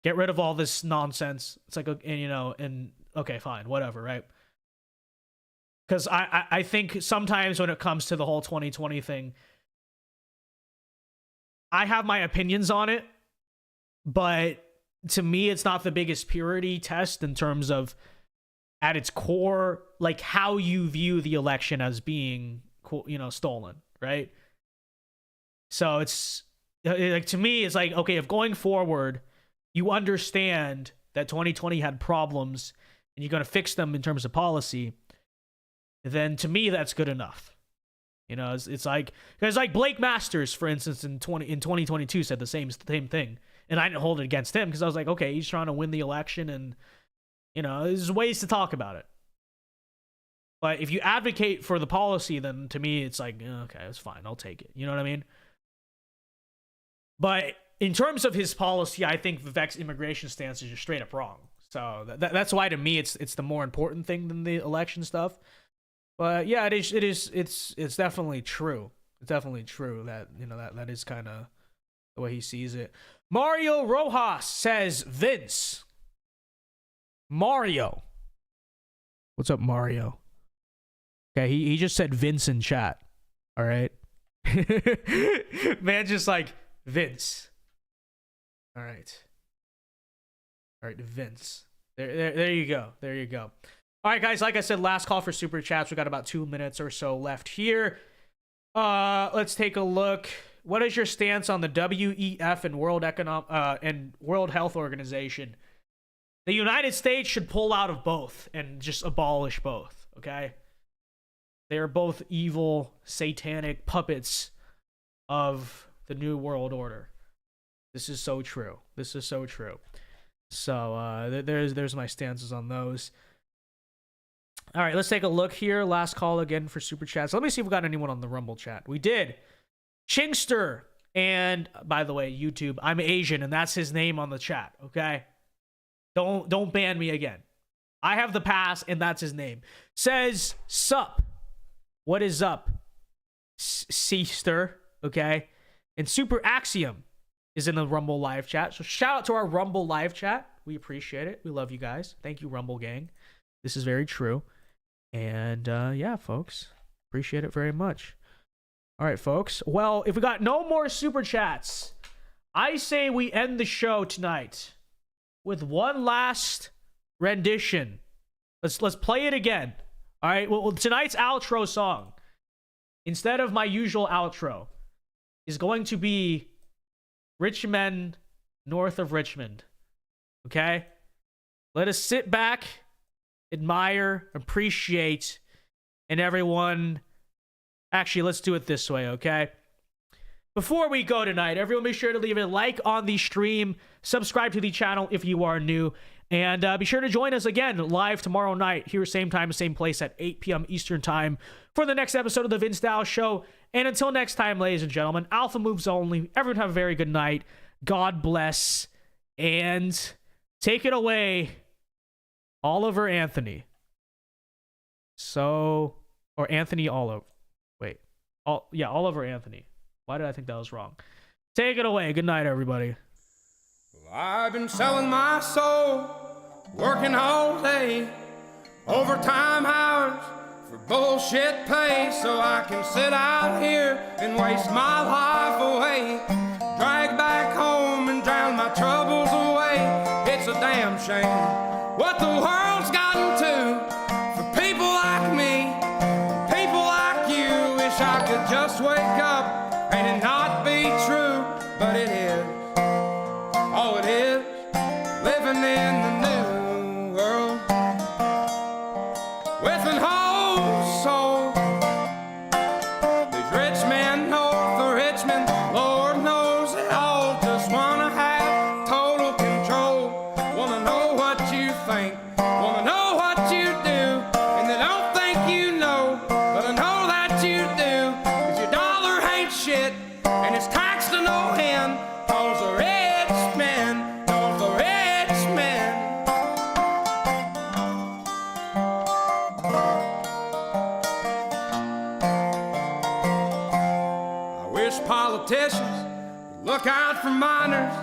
get rid of all this nonsense. It's like, and okay, fine, whatever, right? Because I think sometimes when it comes to the whole 2020 thing, I have my opinions on it, but to me, it's not the biggest purity test in terms of, at its core, like how you view the election as being, stolen, right? So it's like, to me, it's like, okay, if going forward, you understand that 2020 had problems and you're going to fix them in terms of policy, then to me, that's good enough. You know, it's like, because like Blake Masters, for instance, in 2022 said the same thing. And I didn't hold it against him, because I was like, okay, he's trying to win the election, and, there's ways to talk about it. But if you advocate for the policy, then to me, it's like, okay, it's fine. I'll take it. You know what I mean? But in terms of his policy, I think Vivek's immigration stance is just straight up wrong. So that's why, to me, it's the more important thing than the election stuff. But yeah, it's definitely true. It's definitely true that, that is kind of the way he sees it. Mario Rojas says, Vince. Mario. What's up, Mario? Okay, he just said Vince in chat. All right. Man, just like, Vince. All right. All right, Vince. There you go. There you go. All right, guys, like I said, last call for super chats. We got about 2 minutes or so left here. Let's take a look. What is your stance on the WEF and World Health Organization? The United States should pull out of both and just abolish both, okay? They are both evil, satanic puppets of the New World Order. This is so true. This is so true. So there's my stances on those. All right, let's take a look here. Last call again for super chats. Let me see if we got anyone on the Rumble chat. We did. Chingster, and by the way, YouTube, I'm Asian, and that's his name on the chat. Okay, don't ban me again. I have the pass, and that's his name. Says sup. What is up, Seaster? Okay, and Super Axiom is in the Rumble live chat. So shout out to our Rumble live chat. We appreciate it. We love you guys. Thank you, Rumble gang. This is very true. And yeah, folks, appreciate it very much. All right, folks. Well, if we got no more super chats, I say we end the show tonight with one last rendition. Let's play it again. All right. Well, tonight's outro song, instead of my usual outro, is going to be Rich Men North of Richmond. Okay? Let us sit back, admire, appreciate, and everyone... Actually, let's do it this way, okay? Before we go tonight, everyone be sure to leave a like on the stream, subscribe to the channel if you are new, and be sure to join us again live tomorrow night, here same time, same place at 8 p.m. Eastern Time for the next episode of The Vince Dao Show. And until next time, ladies and gentlemen, Alpha Moves only. Everyone have a very good night. God bless. And take it away, Oliver Anthony. Or Anthony Oliver. Wait. Oliver Anthony. Why did I think that was wrong? Take it away. Good night, everybody. Well, I've been selling my soul, working all day, overtime hours for bullshit pay, so I can sit out here and waste my life away, drag back home and drown my troubles away. It's a damn shame what the world's gotten to for people like me, people like you. Wish I could just wake up and it not be true, but it is. Oh, it is living in the new world with an whole soul. These rich men north of Richmond, Lord knows they all just wanna have total control. Wanna know what you think, wanna know what you do, and they don't think you know, but I know that you do. 'Cause your dollar ain't shit, and it's taxed to no end. 'Cause the rich men, know the rich men. I wish politicians would look out for minors,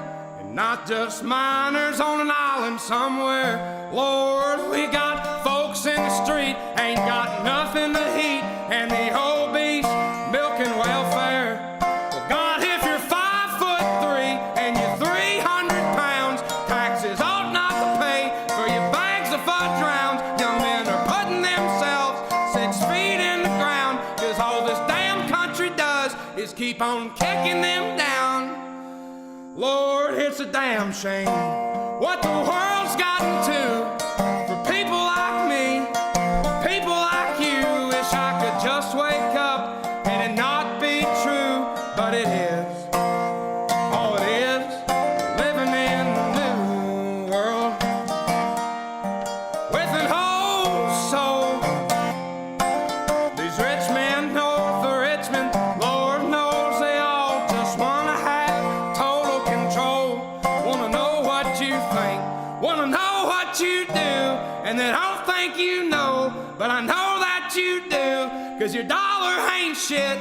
and not just minors on an island somewhere. Lord, we got folks in the street, ain't got nothing to eat, and the obese milking welfare. Well, God, if you're 5'3" and you're 300 pounds, taxes ought not to pay for your bags of fudge rounds. Young men are putting themselves 6 feet in the ground, 'cause all this damn country does is keep on kicking them down. Lord, it's a damn shame what the world's gotten to for people like me, people like you. Wish I could just wake up and it not be true, but it is. Oh, it is living in the new world with an whole soul. These rich men north of Richmond, Lord knows they all just wanna have total control. Wanna know what you think, wanna know what you do, and they don't think you know, but I know that you do. 'Cause your dollar ain't shit,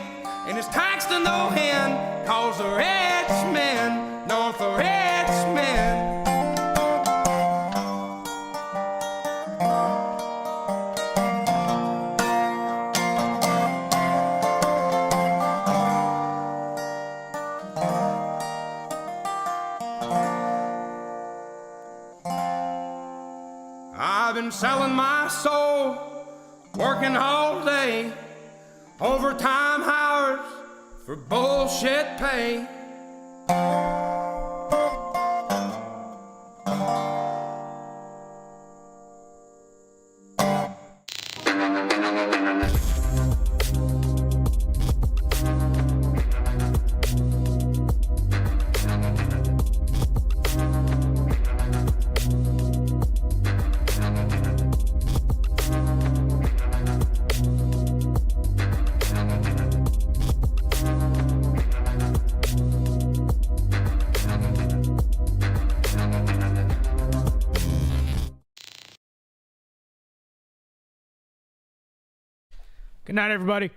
and it's taxed to no end. 'Cause the rich men, north of rich men. I've been selling my soul, working all day, overtime hours for bullshit pay. Good night, everybody.